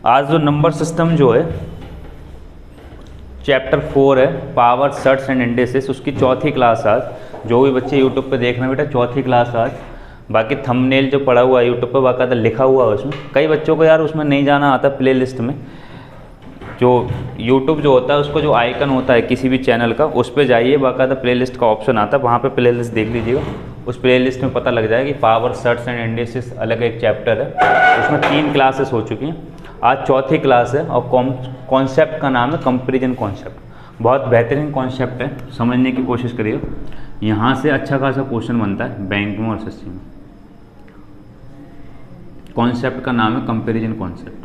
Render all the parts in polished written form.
आज जो number system जो है चैप्टर 4 है पावर सर्ट्स एंड इंडेसेस, उसकी चौथी क्लास आज। जो भी बच्चे यूट्यूब पे देख रहे हैं बेटा चौथी क्लास आज। बाकी थंबनेल जो पड़ा हुआ है यूट्यूब पे बाकायदा लिखा हुआ है उसमें। कई बच्चों को यार उसमें नहीं जाना आता प्लेलिस्ट में। जो यूट्यूब जो होता है उसको जो आइकन होता है किसी भी चैनल का उस पर जाइए, बाकायदा प्लेलिस्ट का ऑप्शन आता है, वहाँ पे प्लेलिस्ट देख लीजिएगा। उस प्लेलिस्ट में पता लग जाएगा कि पावर सर्ट्स एंड इंडेसेस अलग एक चैप्टर है, उसमें 3 क्लासेस हो चुकी हैं। आज चौथी क्लास है और कॉन्सेप्ट का नाम है कंपैरिजन कॉन्सेप्ट। बहुत बेहतरीन कॉन्सेप्ट है, समझने की कोशिश करिए। यहाँ से अच्छा खासा क्वेश्चन बनता है बैंक में और एसएससी में। कॉन्सेप्ट का नाम है कंपैरिजन कॉन्सेप्ट।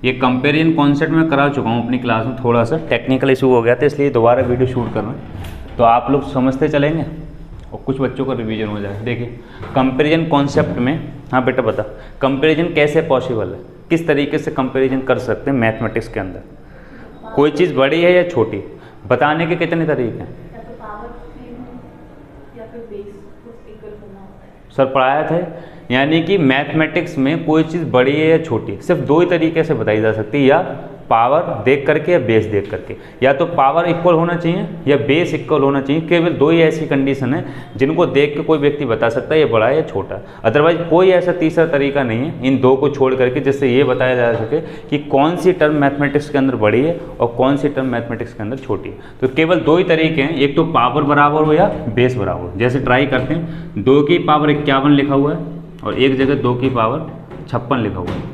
ये कंपैरिजन कॉन्सेप्ट मैं करा चुका हूँ अपनी क्लास में, थोड़ा सा टेक्निकल इशू हो गया था इसलिए दोबारा वीडियो शूट कर रहा हूँ, तो आप लोग समझते चलेंगे और कुछ बच्चों का रिवीजन हो जाए। देखिए कंपैरिजन कॉन्सेप्ट में, हाँ बेटा बता कंपैरिजन कैसे पॉसिबल है, किस तरीके से कंपैरिजन कर सकते हैं मैथमेटिक्स के अंदर। कोई चीज़ बड़ी है या छोटी, बताने के कितने तरीके हैं। सर पढ़ाया था, यानी कि मैथमेटिक्स में कोई चीज़ बड़ी है या छोटी सिर्फ 2 ही तरीके से बताई जा सकती है, या पावर देख करके या बेस देख करके। या तो पावर इक्वल होना चाहिए या बेस इक्वल होना चाहिए। केवल 2 ही ऐसी कंडीशन है जिनको देख के कोई व्यक्ति बता सकता है ये बड़ा है या छोटा है। अदरवाइज कोई ऐसा तीसरा तरीका नहीं है इन 2 को छोड़ करके जिससे ये बताया जा सके कि कौन सी टर्म मैथमेटिक्स के अंदर बड़ी है और कौन सी टर्म मैथमेटिक्स के अंदर छोटी है। तो केवल 2 ही तरीके हैं, एक तो पावर बराबर हो या बेस बराबर हो। जैसे ट्राई करते हैं, 2 की पावर 51 लिखा हुआ है और एक जगह 2 की पावर 56 लिखा हुआ है,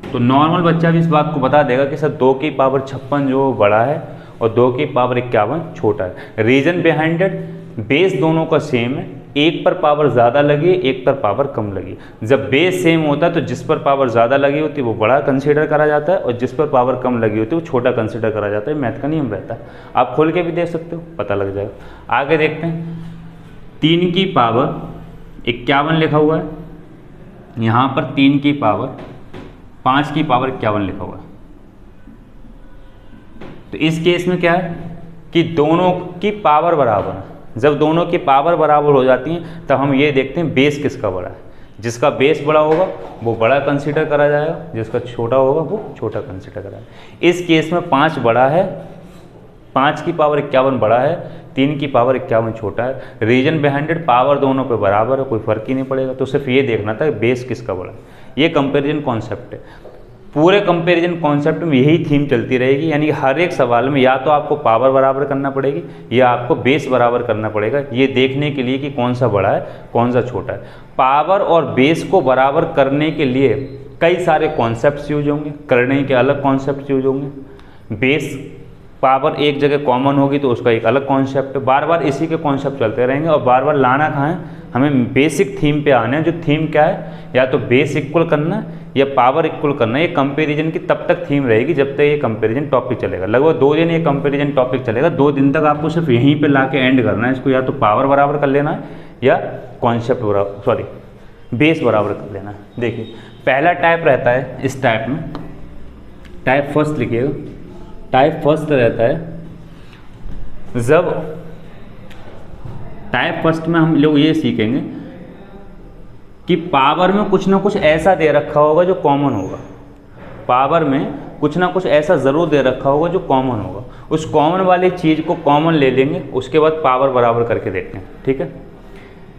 तो नॉर्मल बच्चा भी इस बात को बता देगा कि सर 2 की पावर 56 जो बड़ा है और 2 की पावर 51 छोटा है। रीजन बिहाइंड इट, बेस दोनों का सेम है, एक पर पावर ज़्यादा लगी एक पर पावर कम लगी। जब बेस सेम होता है तो जिस पर पावर ज़्यादा लगी होती है वो बड़ा कंसीडर करा जाता है और जिस पर पावर कम लगी होती है वो छोटा कंसीडर करा जाता है। मैथ का नियम रहता है, आप खोल के भी देख सकते हो, पता लग जाएगा। आगे देखते हैं, 3 की पावर 51 लिखा हुआ है, यहाँ पर 3 की पावर 5 की पावर 51 लिखा हुआ है। तो इस केस में क्या है कि दोनों की पावर बराबर है। जब दोनों की पावर बराबर हो जाती है तब हम ये देखते हैं बेस किसका बड़ा है। जिसका बेस बड़ा होगा वो बड़ा कंसीडर करा जाएगा, जिसका छोटा होगा वो छोटा कंसीडर करा जाएगा। इस केस में 5 बड़ा है, 5 की पावर 51 बड़ा है, 3 की पावर 51 छोटा है। रीजन बिहाइंड इट, पावर दोनों पे बराबर है, कोई फर्क ही नहीं पड़ेगा। तो सिर्फ ये देखना था बेस किसका बड़ा है। ये कंपैरिजन कॉन्सेप्ट है। पूरे कंपैरिजन कॉन्सेप्ट में यही थीम चलती रहेगी, यानी हर एक सवाल में या तो आपको पावर बराबर करना पड़ेगी या आपको बेस बराबर करना पड़ेगा, ये देखने के लिए कि कौन सा बड़ा है कौन सा छोटा है। पावर और बेस को बराबर करने के लिए कई सारे कॉन्सेप्ट्स यूज होंगे, करने के अलग कॉन्सेप्ट यूज होंगे। बेस पावर एक जगह कॉमन होगी तो उसका एक अलग कॉन्सेप्ट है। बार बार इसी के कॉन्सेप्ट चलते रहेंगे और बार बार लाना कहाँ है, हमें बेसिक थीम पे आना है। जो थीम क्या है, या तो बेस इक्वल करना है या पावर इक्वल करना है। ये कंपैरिजन की तब तक थीम रहेगी जब तक ये कंपैरिजन टॉपिक चलेगा। लगभग 2 दिन ये कंपैरिजन टॉपिक चलेगा। 2 दिन तक आपको सिर्फ यहीं पे ला के एंड करना है इसको, या तो पावर बराबर कर लेना है या कॉन्सेप्ट बराबर, सॉरी बेस बराबर कर लेना है। देखिए पहला टाइप रहता है इस टाइप में, टाइप फर्स्ट लिखिएगा। टाइप फर्स्ट रहता है, जब टाइप फर्स्ट में हम लोग ये सीखेंगे कि पावर में कुछ ना कुछ ऐसा दे रखा होगा जो कॉमन होगा। पावर में कुछ ना कुछ ऐसा ज़रूर दे रखा होगा जो कॉमन होगा। उस कॉमन वाली चीज़ को कॉमन ले लेंगे, उसके बाद पावर बराबर करके देखते हैं। ठीक है,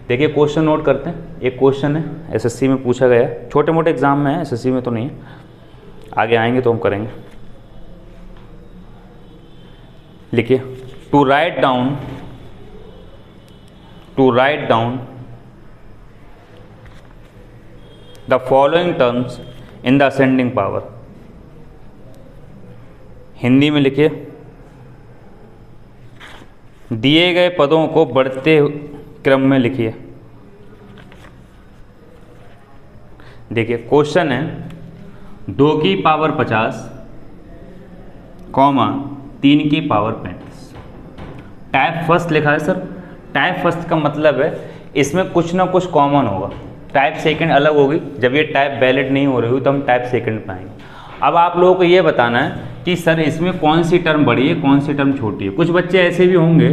देखिए क्वेश्चन नोट करते हैं। एक क्वेश्चन है एसएससी में पूछा गया, छोटे मोटे एग्जाम में है, एसएससी में तो नहीं है, आगे आएंगे तो हम करेंगे। लिखिए, to write down the following terms in the ascending power. Hindi में लिखिए, दिए गए पदों को बढ़ते क्रम में लिखिए। देखिए क्वेश्चन है 2 की पावर 50, 3 की पावर 35। टाइप फर्स्ट लिखा है सर। टाइप फर्स्ट का मतलब है इसमें कुछ ना कुछ कॉमन होगा। टाइप सेकंड अलग होगी, जब ये टाइप वैलिड नहीं हो रही होगी तो हम टाइप सेकंड पे आएंगे। अब आप लोगों को ये बताना है कि सर इसमें कौन सी टर्म बड़ी है कौन सी टर्म छोटी है। कुछ बच्चे ऐसे भी होंगे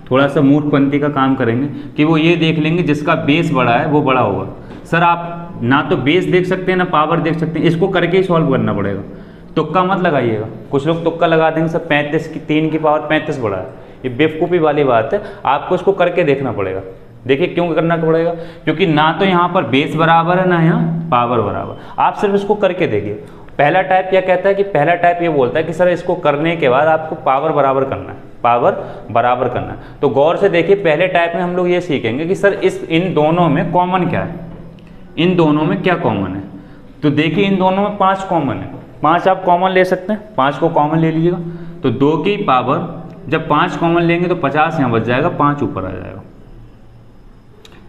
थोड़ा सा मूर्खपंती का काम करेंगे कि वो ये देख लेंगे जिसका बेस बड़ा है वो बड़ा होगा। सर आप ना तो बेस देख सकते हैं ना पावर देख सकते हैं, इसको करके ही सॉल्व करना पड़ेगा। तुक्का मत लगाइएगा, कुछ लोग तुक्का लगा देंगे सर 35 की 3 की पावर 35 बड़ा है, ये बेवकूफ़ी वाली बात है। आपको इसको करके देखना पड़ेगा। देखिए क्यों करना पड़ेगा, क्योंकि ना तो यहाँ पर बेस बराबर है ना यहाँ पावर बराबर। आप सिर्फ इसको करके देखिए। पहला टाइप क्या कहता है कि पहला टाइप ये बोलता है कि सर इसको करने के बाद आपको पावर बराबर करना है, पावर बराबर करना है। तो गौर से देखिए पहले टाइप में हम लोग ये सीखेंगे कि सर इन दोनों में कॉमन क्या है, इन दोनों में क्या कॉमन है। तो देखिए इन दोनों में 5 कॉमन है, 5 आप कॉमन ले सकते हैं, 5 को कॉमन ले लीजिएगा। तो 2 की पावर जब 5 कॉमन लेंगे तो 50 यहाँ बच जाएगा, 5 ऊपर आ जाएगा।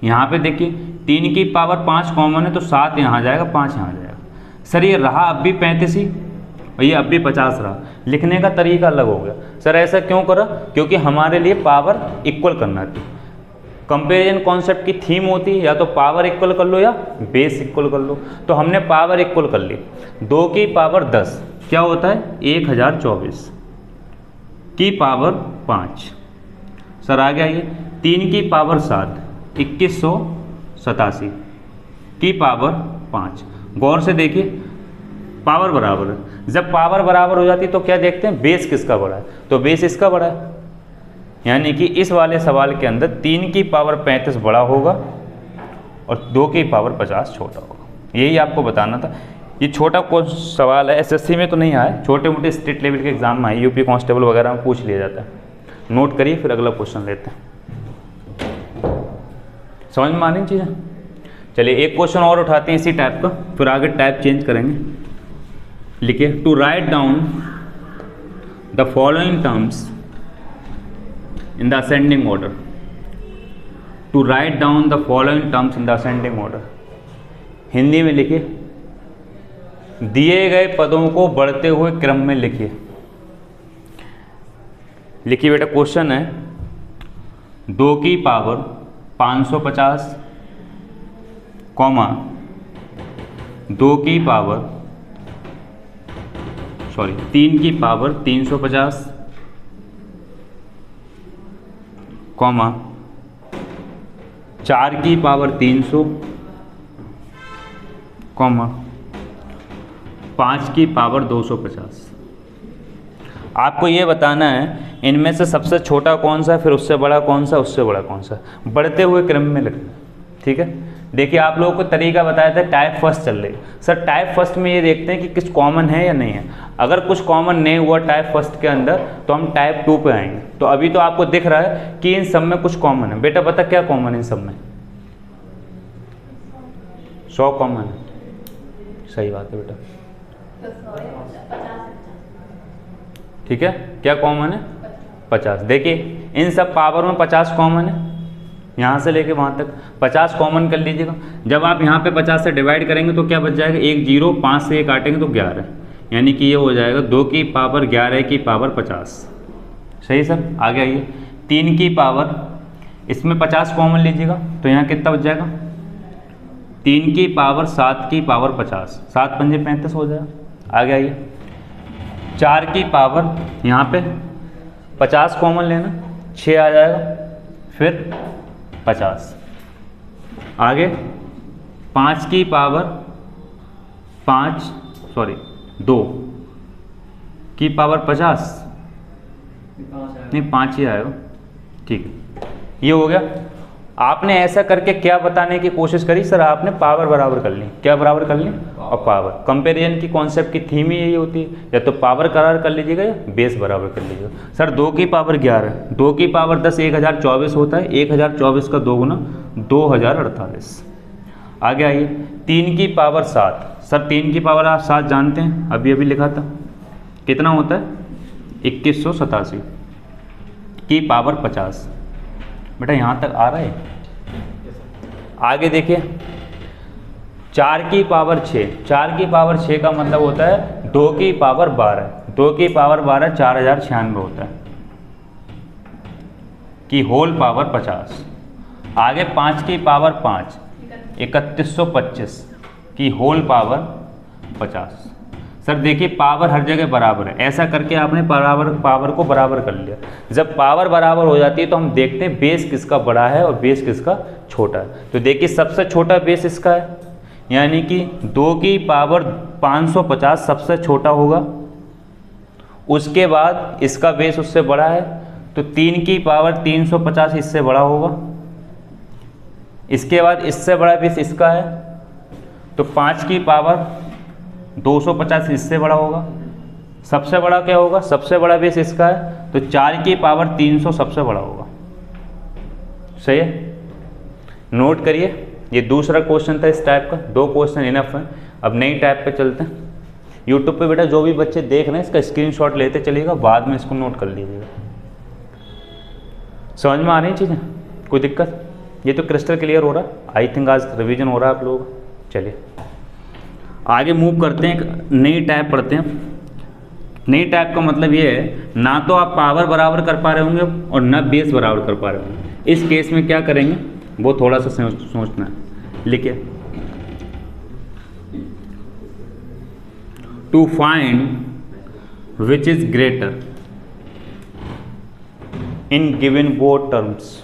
यहाँ पे देखिए 3 की पावर 5 कॉमन है तो 7 यहाँ आ जाएगा, 5 यहाँ आ जाएगा। सर ये रहा अब भी 35 ही और ये अब भी 50 रहा, लिखने का तरीका अलग हो गया। सर ऐसा क्यों करा, क्योंकि हमारे लिए पावर इक्वल करना थी। कंपेरिजन कॉन्सेप्ट की थीम होती है या तो पावर इक्वल कर लो या बेस इक्वल कर लो। तो हमने पावर इक्वल कर ली। 2 की पावर 10 क्या होता है 1024 की पावर 5। सर आ गया ये 3 की पावर 7 2187 की पावर 5। गौर से देखिए पावर बराबर है। जब पावर बराबर हो जाती तो क्या देखते हैं बेस किसका बड़ा है, तो बेस इसका बड़ा है। यानी कि इस वाले सवाल के अंदर 3 की पावर 35 बड़ा होगा और 2 की पावर 50 छोटा होगा। यही आपको बताना था। ये छोटा सवाल है, एसएससी में तो नहीं आया, छोटे मोटे स्टेट लेवल के एग्जाम में आए, यूपी कांस्टेबल वगैरह में पूछ लिया जाता है। नोट करिए फिर अगला क्वेश्चन लेते हैं। समझ में आनी चीज़ें। चलिए एक क्वेश्चन और उठाते हैं इसी टाइप का, फिर आगे टाइप चेंज करेंगे। लिखिए to write down the following terms in the ascending order. To write down the following terms in the ascending order. Hindi में लिखिए दिए गए पदों को बढ़ते हुए क्रम में लिखिए। लिखिए बेटा क्वेश्चन है 2 की पावर 550 कॉमा 3 की पावर 350 कॉमा 4 की पावर 300 कॉमा 5 की पावर 250। आपको ये बताना है इनमें से सबसे छोटा कौन सा है, फिर उससे बड़ा कौन सा, उससे बड़ा कौन सा, बढ़ते हुए क्रम में लिखना। ठीक है, देखिए आप लोगों को तरीका बताया था टाइप फर्स्ट चल रही। सर टाइप फर्स्ट में ये देखते हैं कि किस कॉमन है या नहीं है। अगर कुछ कॉमन नहीं हुआ टाइप फर्स्ट के अंदर तो हम टाइप 2 पे आएंगे। तो अभी तो आपको दिख रहा है कि इन सब में कुछ कॉमन है। बेटा पता क्या कॉमन है इन सब में, 100 कॉमन है। सही बात है बेटा, ठीक है। क्या कॉमन है 50। देखिए इन सब पावर में 50 कॉमन है, यहाँ से लेके वहाँ तक 50 कॉमन कर लीजिएगा। जब आप यहाँ पे 50 से डिवाइड करेंगे तो क्या बच जाएगा, 1 0, 5 से 1 काटेंगे तो 11, यानी कि ये हो जाएगा 2 की पावर 11 की पावर 50। सही सर, आगे आइए 3 की पावर, इसमें 50 कॉमन लीजिएगा तो यहाँ कितना बच जाएगा 3 की पावर 7 की पावर 50, 7 पंजे 35 हो जाएगा। आगे आइए 4 की पावर, यहाँ पे 50 कॉमन लेना, 6 आ जाएगा, फिर 50। आगे 5 की पावर 2 की पावर 50, नहीं 5 ही आएगा। ठीक है, ये हो गया। आपने ऐसा करके क्या बताने की कोशिश करी, सर आपने पावर बराबर कर ली। क्या बराबर कर ली, और पावर। कंपेरिजन की कॉन्सेप्ट की थीम ही यही होती है, या तो पावर करार कर लीजिएगा या बेस बराबर कर लीजिएगा। सर 2 की पावर 11, 2 की पावर 10 1024 होता है, 1024 का 2 गुना 2048। आगे आइए 3 की पावर 7। सर 3 की पावर आप 7 जानते हैं, अभी अभी लिखा था, कितना होता है 2187 की पावर 50। बेटा यहाँ तक आ रहा है। आगे देखिए 4 की पावर 6, 4 की पावर 6 का मतलब होता है 2 की पावर 12, 2 की पावर 12 4096 होता है की होल पावर 50। आगे 5 की पावर 5 3125 की होल पावर 50। सर देखिए पावर हर जगह बराबर है, ऐसा करके आपने पावर को बराबर कर लिया। जब पावर बराबर हो जाती है तो हम देखते हैं बेस किसका बड़ा है और बेस किसका छोटा है। तो देखिए सबसे छोटा बेस इसका है, यानी कि 2 की पावर 550 सबसे छोटा होगा। उसके बाद इसका बेस उससे बड़ा है, तो 3 की पावर 350 इससे बड़ा होगा। इसके बाद इससे बड़ा बेस इसका है, तो 5 की पावर 250 इससे बड़ा होगा। सबसे बड़ा क्या होगा, सबसे बड़ा बेस इसका है, तो 4 की पावर 300 सबसे बड़ा होगा। सही है, नोट करिए। ये दूसरा क्वेश्चन था इस टाइप का, 2 क्वेश्चन इनफ है। अब नई टाइप पे चलते हैं। यूट्यूब पे बेटा जो भी बच्चे देख रहे हैं इसका स्क्रीनशॉट लेते चलिएगा, बाद में इसको नोट कर लीजिएगा। समझ में आ रही चीज़ें, कोई दिक्कत? ये तो क्रिस्टल क्लियर हो रहा है। आई थिंक आज रिवीजन हो रहा है आप लोगों का। चलिए आगे मूव करते हैं, एक नई टाइप पढ़ते हैं। नई टाइप का मतलब ये है, ना तो आप पावर बराबर कर पा रहे होंगे और ना बेस बराबर कर पा रहे होंगे। इस केस में क्या करेंगे वो थोड़ा सा सोचना है। लिखिए, to find which is greater in given both terms.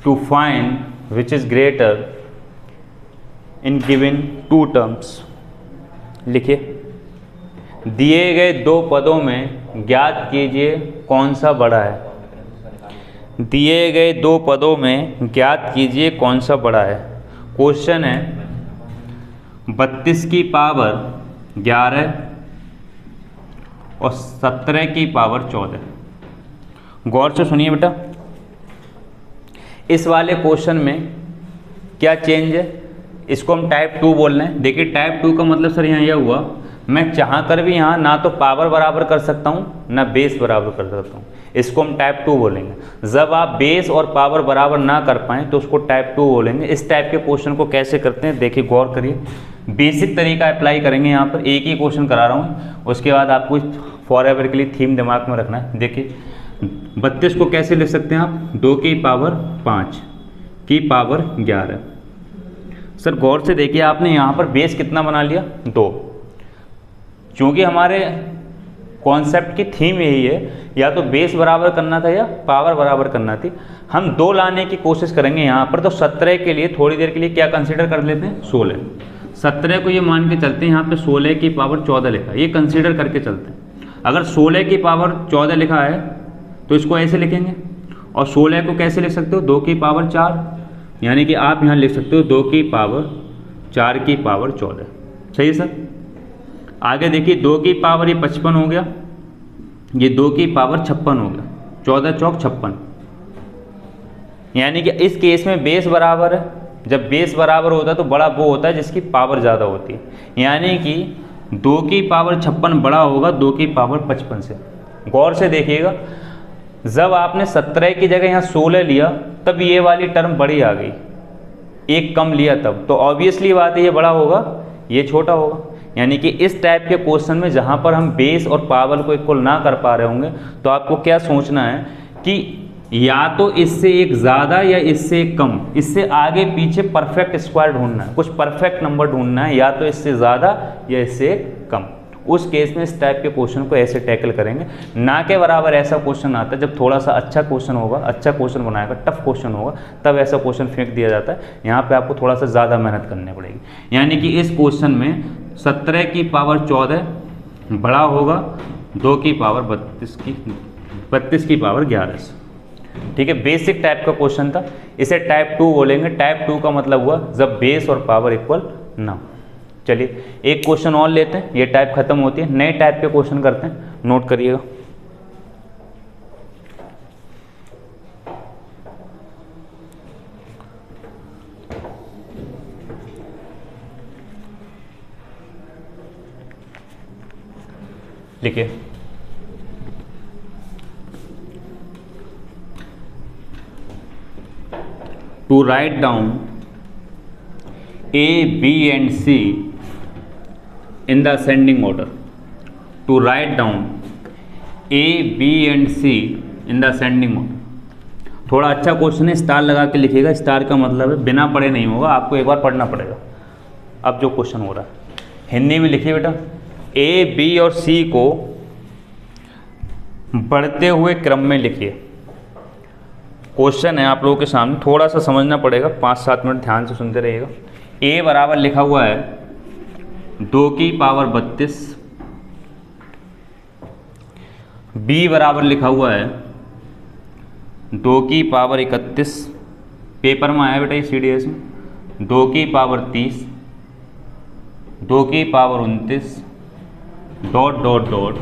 To find which is greater in given 2 terms. लिखिए, दिए गए 2 पदों में ज्ञात कीजिए कौन सा बड़ा है। दिए गए 2 पदों में ज्ञात कीजिए कौन सा बड़ा है। क्वेश्चन है 32 की पावर 11 और 17 की पावर 14। गौर से सुनिए बेटा, इस वाले क्वेश्चन में क्या चेंज है, इसको हम टाइप 2 बोल रहे हैं। देखिए टाइप 2 का मतलब सर यहाँ यह हुआ, मैं चाह कर भी यहाँ ना तो पावर बराबर कर सकता हूँ ना बेस बराबर कर सकता हूँ। इसको हम टाइप 2 बोलेंगे। जब आप बेस और पावर बराबर ना कर पाएँ तो उसको टाइप 2 बोलेंगे। इस टाइप के क्वेश्चन को कैसे करते हैं देखिए, गौर करिए। बेसिक तरीका अप्लाई करेंगे यहाँ पर, एक ही क्वेश्चन करा रहा हूँ, उसके बाद आपको फॉर एवर के लिए थीम दिमाग में रखना है। देखिए 32 को कैसे लिख सकते हैं आप, 2 की पावर 5 की पावर 11। सर गौर से देखिए, आपने यहाँ पर बेस कितना बना लिया, 2। क्योंकि हमारे कॉन्सेप्ट की थीम यही है, या तो बेस बराबर करना था या पावर बराबर करना थी। हम 2 लाने की कोशिश करेंगे यहाँ पर। तो 17 के लिए थोड़ी देर के लिए क्या कंसीडर कर लेते हैं, 16। 17 को ये मान के चलते हैं यहाँ पे 16 की पावर 14 लिखा है, ये कंसीडर करके चलते हैं। अगर 16 की पावर 14 लिखा है तो इसको ऐसे लिखेंगे, और 16 को कैसे लिख सकते हो, 2 की पावर 4, यानी कि आप यहाँ लिख सकते हो 2 की पावर 4 की पावर 14। सही है सर। आगे देखिए 2 की पावर ये 55 हो गया, ये 2 की पावर 56 हो गया, 14 चौक 56। यानी कि इस केस में बेस बराबर है। जब बेस बराबर होता है तो बड़ा वो होता है जिसकी पावर ज़्यादा होती है, यानी कि 2 की पावर 56 बड़ा होगा 2 की पावर 55 से। गौर से देखिएगा, जब आपने 17 की जगह यहाँ 16 लिया तब ये वाली टर्म बड़ी आ गई, एक कम लिया तब, तो ऑब्वियसली बात है ये बड़ा होगा ये छोटा होगा। यानी कि इस टाइप के क्वेश्चन में जहाँ पर हम बेस और पावर को इक्वल ना कर पा रहे होंगे तो आपको क्या सोचना है कि या तो इससे एक ज़्यादा या इससे एक कम, इससे आगे पीछे परफेक्ट स्क्वायर ढूंढना है, कुछ परफेक्ट नंबर ढूंढना है, या तो इससे ज़्यादा या इससे कम। उस केस में इस टाइप के क्वेश्चन को ऐसे टैकल करेंगे। ना के बराबर ऐसा क्वेश्चन आता है जब थोड़ा सा अच्छा क्वेश्चन होगा, अच्छा क्वेश्चन बनाएगा, टफ क्वेश्चन होगा, तब ऐसा क्वेश्चन फेंक दिया जाता है। यहाँ पे आपको थोड़ा सा ज़्यादा मेहनत करनी पड़ेगी। यानी कि इस क्वेश्चन में 17 की पावर 14 बड़ा होगा 2 की पावर 32 की पावर 11 से। ठीक है, बेसिक टाइप का क्वेश्चन था, इसे टाइप 2 बोलेंगे। टाइप 2 का मतलब हुआ जब बेस और पावर इक्वल ना। चलिए एक क्वेश्चन और लेते हैं, ये टाइप खत्म होती है, नए टाइप के क्वेश्चन करते हैं, नोट करिएगा। लिखिए, to write down A, B and C in the ascending order. To write down A, B and C in the ascending order. थोड़ा अच्छा क्वेश्चन है, स्टार लगा के लिखिएगा। स्टार का मतलब है बिना पढ़े नहीं होगा, आपको एक बार पढ़ना पड़ेगा। अब जो क्वेश्चन हो रहा है, हिंदी में लिखिए बेटा, ए बी और सी को बढ़ते हुए क्रम में लिखिए। क्वेश्चन है आप लोगों के सामने, थोड़ा सा समझना पड़ेगा, 5-7 मिनट ध्यान से सुनते रहिएगा। ए बराबर लिखा हुआ है 2 की पावर 32, बी बराबर लिखा हुआ है 2 की पावर 31, पेपर में आया बेटा ये CDS में, 2 की पावर 30, 2 की पावर 29, डॉट डॉट डॉट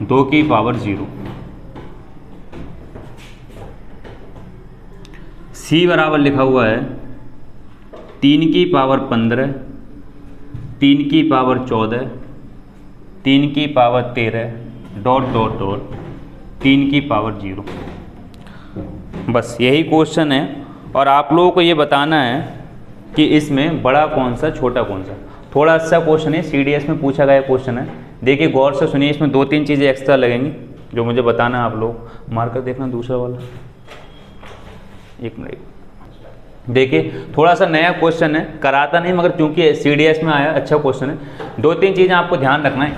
2 की पावर 0। सी बराबर लिखा हुआ है 3 की पावर 15, 3 की पावर 14, 3 की पावर 13, डॉट डॉट डॉट 3 की पावर 0। बस यही क्वेश्चन है और आप लोगों को ये बताना है कि इसमें बड़ा कौन सा छोटा कौन सा। थोड़ा अच्छा क्वेश्चन है, CDS में पूछा गया क्वेश्चन है। देखिए गौर से सुनिए, इसमें 2-3 चीज़ें एक्स्ट्रा लगेंगी जो मुझे बताना है। आप लोग मार्कर देखना दूसरा वाला, 1 मिनट देखिए, थोड़ा सा नया क्वेश्चन है, कराता नहीं मगर क्योंकि CDS में आया अच्छा क्वेश्चन है। 2-3 चीज़ें आपको ध्यान रखना है।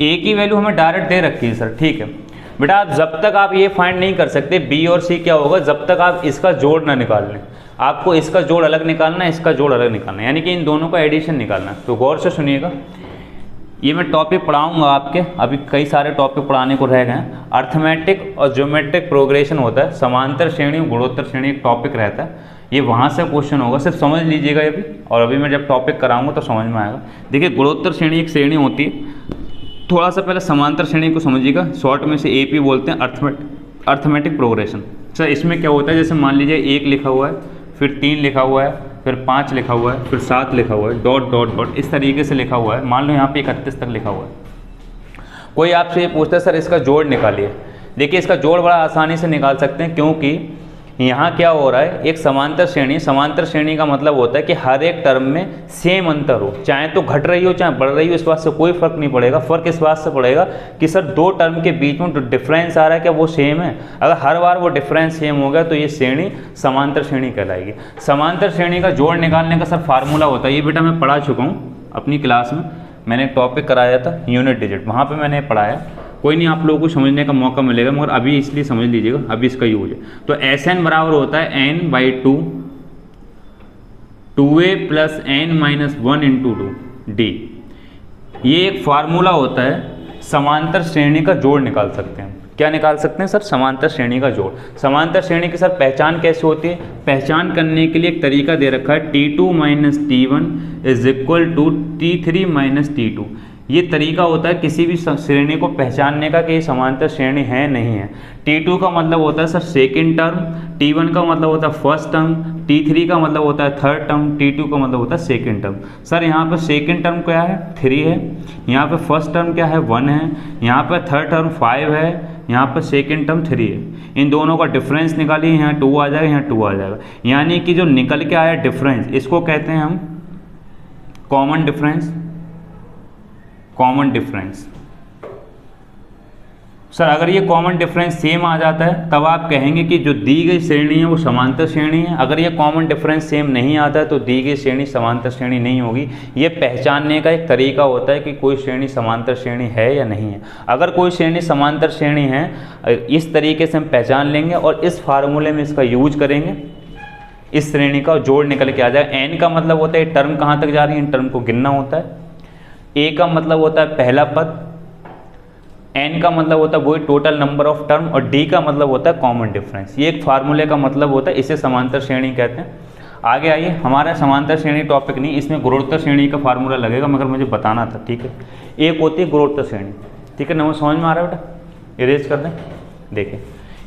ए की वैल्यू हमें डायरेक्ट दे रखी है सर, ठीक है बेटा। आप जब तक आप ये फाइंड नहीं कर सकते बी और सी क्या होगा, जब तक आप इसका जोड़ ना निकाल लें। आपको इसका जोड़ अलग निकालना है, इसका जोड़ अलग निकालना है, यानी कि इन दोनों का एडिशन निकालना है। तो गौर से सुनिएगा, ये मैं टॉपिक पढ़ाऊंगा आपके, अभी कई सारे टॉपिक पढ़ाने को रह गए हैं। अर्थमेटिक और ज्योमेट्रिक प्रोग्रेशन होता है, समांतर श्रेणी और गुणोत्तर श्रेणी एक टॉपिक रहता है, ये वहाँ से क्वेश्चन होगा, सिर्फ समझ लीजिएगा ये भी। और अभी मैं जब टॉपिक कराऊंगा तो समझ में आएगा। देखिए गुणोत्तर श्रेणी एक श्रेणी होती है, थोड़ा सा पहले समांतर श्रेणी को समझिएगा, शॉर्ट में से AP बोलते हैं, अर्थमेटिक प्रोग्रेशन। सर इसमें क्या होता है, जैसे मान लीजिए 1 लिखा हुआ है, फिर 3 लिखा हुआ है, फिर 5 लिखा हुआ है, फिर 7 लिखा हुआ है, डॉट डॉट डॉट इस तरीके से लिखा हुआ है। मान लो यहाँ पे 31 तक लिखा हुआ है। कोई आपसे ये पूछता है सर इसका जोड़ निकालिए। देखिए इसका जोड़ बड़ा आसानी से निकाल सकते हैं, क्योंकि यहाँ क्या हो रहा है, एक समांतर श्रेणी का मतलब होता है कि हर एक टर्म में सेम अंतर हो, चाहे तो घट रही हो चाहे बढ़ रही हो, इस बात से कोई फर्क नहीं पड़ेगा। फर्क इस बात से पड़ेगा कि सर 2 टर्म के बीच में जो डिफरेंस आ रहा है क्या वो सेम है। अगर हर बार वो डिफरेंस सेम हो गया तो ये श्रेणी समांतर श्रेणी कहलाएगी। समांतर श्रेणी का जोड़ निकालने का सर फार्मूला होता है, ये बेटा मैं पढ़ा चुका हूँ अपनी क्लास में, मैंने एक टॉपिक कराया था यूनिट डिजिट, वहाँ पर मैंने पढ़ाया। कोई नहीं, आप लोगों को समझने का मौका मिलेगा, मगर अभी इसलिए समझ लीजिएगा, अभी इसका यूज है। तो Sn बराबर होता है n/2 2a + n - 1 × 2 d। ये एक फार्मूला होता है, समांतर श्रेणी का जोड़ निकाल सकते हैं। क्या निकाल सकते हैं सर? समांतर श्रेणी का जोड़। समांतर श्रेणी की सर पहचान कैसे होती है? पहचान करने के लिए एक तरीका दे रखा है, T2 - T1 = T3 - T2। ये तरीका होता है किसी भी श्रेणी को पहचानने का कि ये समांतर श्रेणी है नहीं है। T2 का मतलब होता है सर सेकंड टर्म, T1 का मतलब होता है फर्स्ट टर्म, T3 का मतलब होता है थर्ड टर्म, T2 का मतलब होता है सेकंड टर्म। सर यहाँ पर सेकंड टर्म क्या है? 3 है, यहाँ पे फर्स्ट टर्म क्या है? 1 है, यहाँ पर थर्ड टर्म 5 है, यहाँ पर सेकंड टर्म 3 है। इन दोनों का डिफरेंस निकालिए, यहाँ 2 आ जाएगा, यहाँ 2 आ जाएगा। यानी कि जो निकल के आया डिफरेंस, इसको कहते हैं हम common difference. Common difference sir अगर ये कॉमन डिफरेंस सेम आ जाता है तब आप कहेंगे कि जो दी गई श्रेणी है वो समांतर श्रेणी है। अगर ये कॉमन डिफरेंस सेम नहीं आता है तो दी गई श्रेणी समांतर श्रेणी नहीं होगी। ये पहचानने का एक तरीका होता है कि कोई श्रेणी समांतर श्रेणी है या नहीं है। अगर कोई श्रेणी समांतर श्रेणी है, इस तरीके से हम पहचान लेंगे और इस फार्मूले में इसका यूज करेंगे, इस श्रेणी का जोड़ निकल के आ जाएगा। एन का मतलब होता है टर्म कहाँ तक जा रही है, इन टर्म को गिनना होता है। ए का मतलब होता है पहला पद, एन का मतलब होता है वही टोटल नंबर ऑफ टर्म, और डी का मतलब होता है कॉमन डिफरेंस। ये एक फार्मूले का मतलब होता है, इसे समांतर श्रेणी कहते हैं। आगे आइए, हमारा समांतर श्रेणी टॉपिक नहीं, इसमें गुणोत्तर श्रेणी का फार्मूला लगेगा, मगर मुझे बताना था, ठीक है। एक होती है गुणोत्तर श्रेणी, ठीक है ना, वो समझ में आ रहा है बेटा, इरेज कर दें। देखिए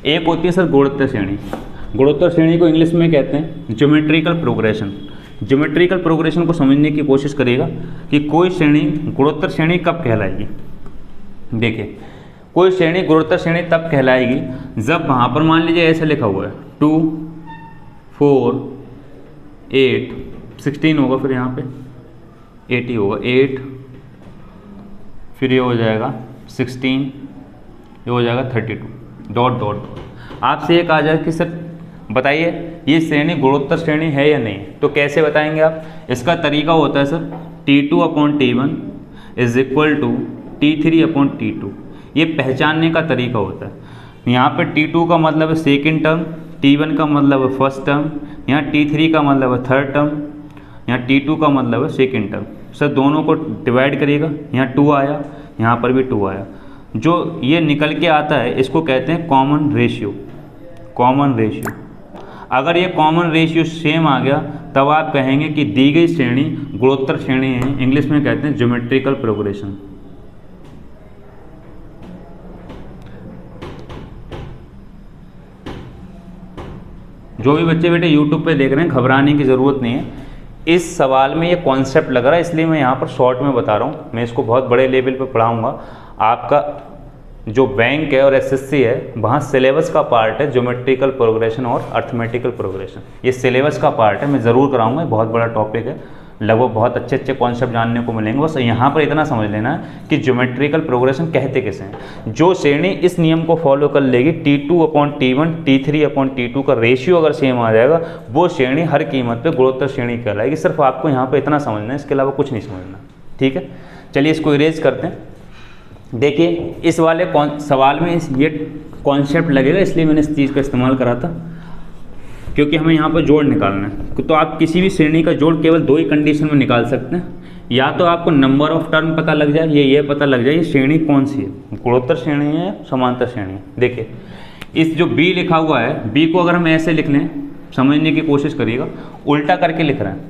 एक होती है सर गुणोत्तर श्रेणी। गुणोत्तर श्रेणी को इंग्लिश में कहते हैं ज्योमेट्रिकल प्रोग्रेशन। ज्योमेट्रिकल प्रोग्रेशन को समझने की कोशिश करिएगा कि कोई श्रेणी गुणोत्तर श्रेणी कब कहलाएगी। देखिए कोई श्रेणी गुणोत्तर श्रेणी तब कहलाएगी जब वहाँ पर मान लीजिए ऐसे लिखा हुआ है 2 4 8 16 होगा, फिर यहाँ पे 80 होगा, 8 फिर ये हो जाएगा 16, ये हो जाएगा 32, डॉट डॉट। आपसे एक आ जाए कि सर बताइए ये श्रेणी गुणोत्तर श्रेणी है या नहीं, तो कैसे बताएंगे आप? इसका तरीका होता है sir, T2 upon T1 is equal to T3 upon T2। ये पहचानने का तरीका होता है। यहाँ पे T2 का मतलब है सेकेंड टर्म, T1 का मतलब है फर्स्ट टर्म, यहाँ T3 का मतलब है थर्ड टर्म, यहाँ T2 का मतलब है सेकेंड टर्म। सर दोनों को डिवाइड करिएगा, यहाँ 2 आया, यहाँ पर भी 2 आया। जो ये निकल के आता है इसको कहते हैं कॉमन रेशियो। कॉमन रेशियो, अगर ये कॉमन रेशियो सेम आ गया तब आप कहेंगे कि दी गई श्रेणी गुणोत्तर श्रेणी है। इंग्लिश में कहते हैं ज्योमेट्रिकल प्रोग्रेशन। जो भी बच्चे बेटे YouTube पे देख रहे हैं घबराने की ज़रूरत नहीं है। इस सवाल में ये कॉन्सेप्ट लग रहा है इसलिए मैं यहाँ पर शॉर्ट में बता रहा हूँ। मैं इसको बहुत बड़े लेवल पे पढ़ाऊँगा। आपका जो बैंक है और एसएससी है वहाँ सिलेबस का पार्ट है ज्योमेट्रिकल प्रोग्रेशन और अर्थमेटिकल प्रोग्रेशन। ये सिलेबस का पार्ट है, मैं ज़रूर कराऊँगा। बहुत बड़ा टॉपिक है, लगभग बहुत अच्छे अच्छे कॉन्सेप्ट जानने को मिलेंगे। बस यहाँ पर इतना समझ लेना है कि ज्योमेट्रिकल प्रोग्रेशन कहते किसे हैं। जो श्रेणी इस नियम को फॉलो कर लेगी, T2 upon T1 T3 upon T2 का रेशियो अगर सेम आ जाएगा, वो श्रेणी हर कीमत पे गुणोत्तर श्रेणी कहलाएगी। सिर्फ आपको यहाँ पे इतना समझना है, इसके अलावा कुछ नहीं समझना। ठीक है, चलिए इसको इरेज करते हैं। देखिए इस वाले सवाल में ये कॉन्सेप्ट लगेगा, इसलिए मैंने इस चीज़ का इस्तेमाल करा था, क्योंकि हमें यहाँ पर जोड़ निकालना है। तो आप किसी भी श्रेणी का जोड़ केवल 2 ही कंडीशन में निकाल सकते हैं। या तो आपको नंबर ऑफ टर्म पता लग जाए, ये पता लग जाए ये श्रेणी कौन सी है, गुणोत्तर श्रेणी है या समांतर श्रेणी है। देखिए इस जो B लिखा हुआ है, B को अगर हम ऐसे लिख लें, समझने की कोशिश करिएगा, उल्टा करके लिख रहे हैं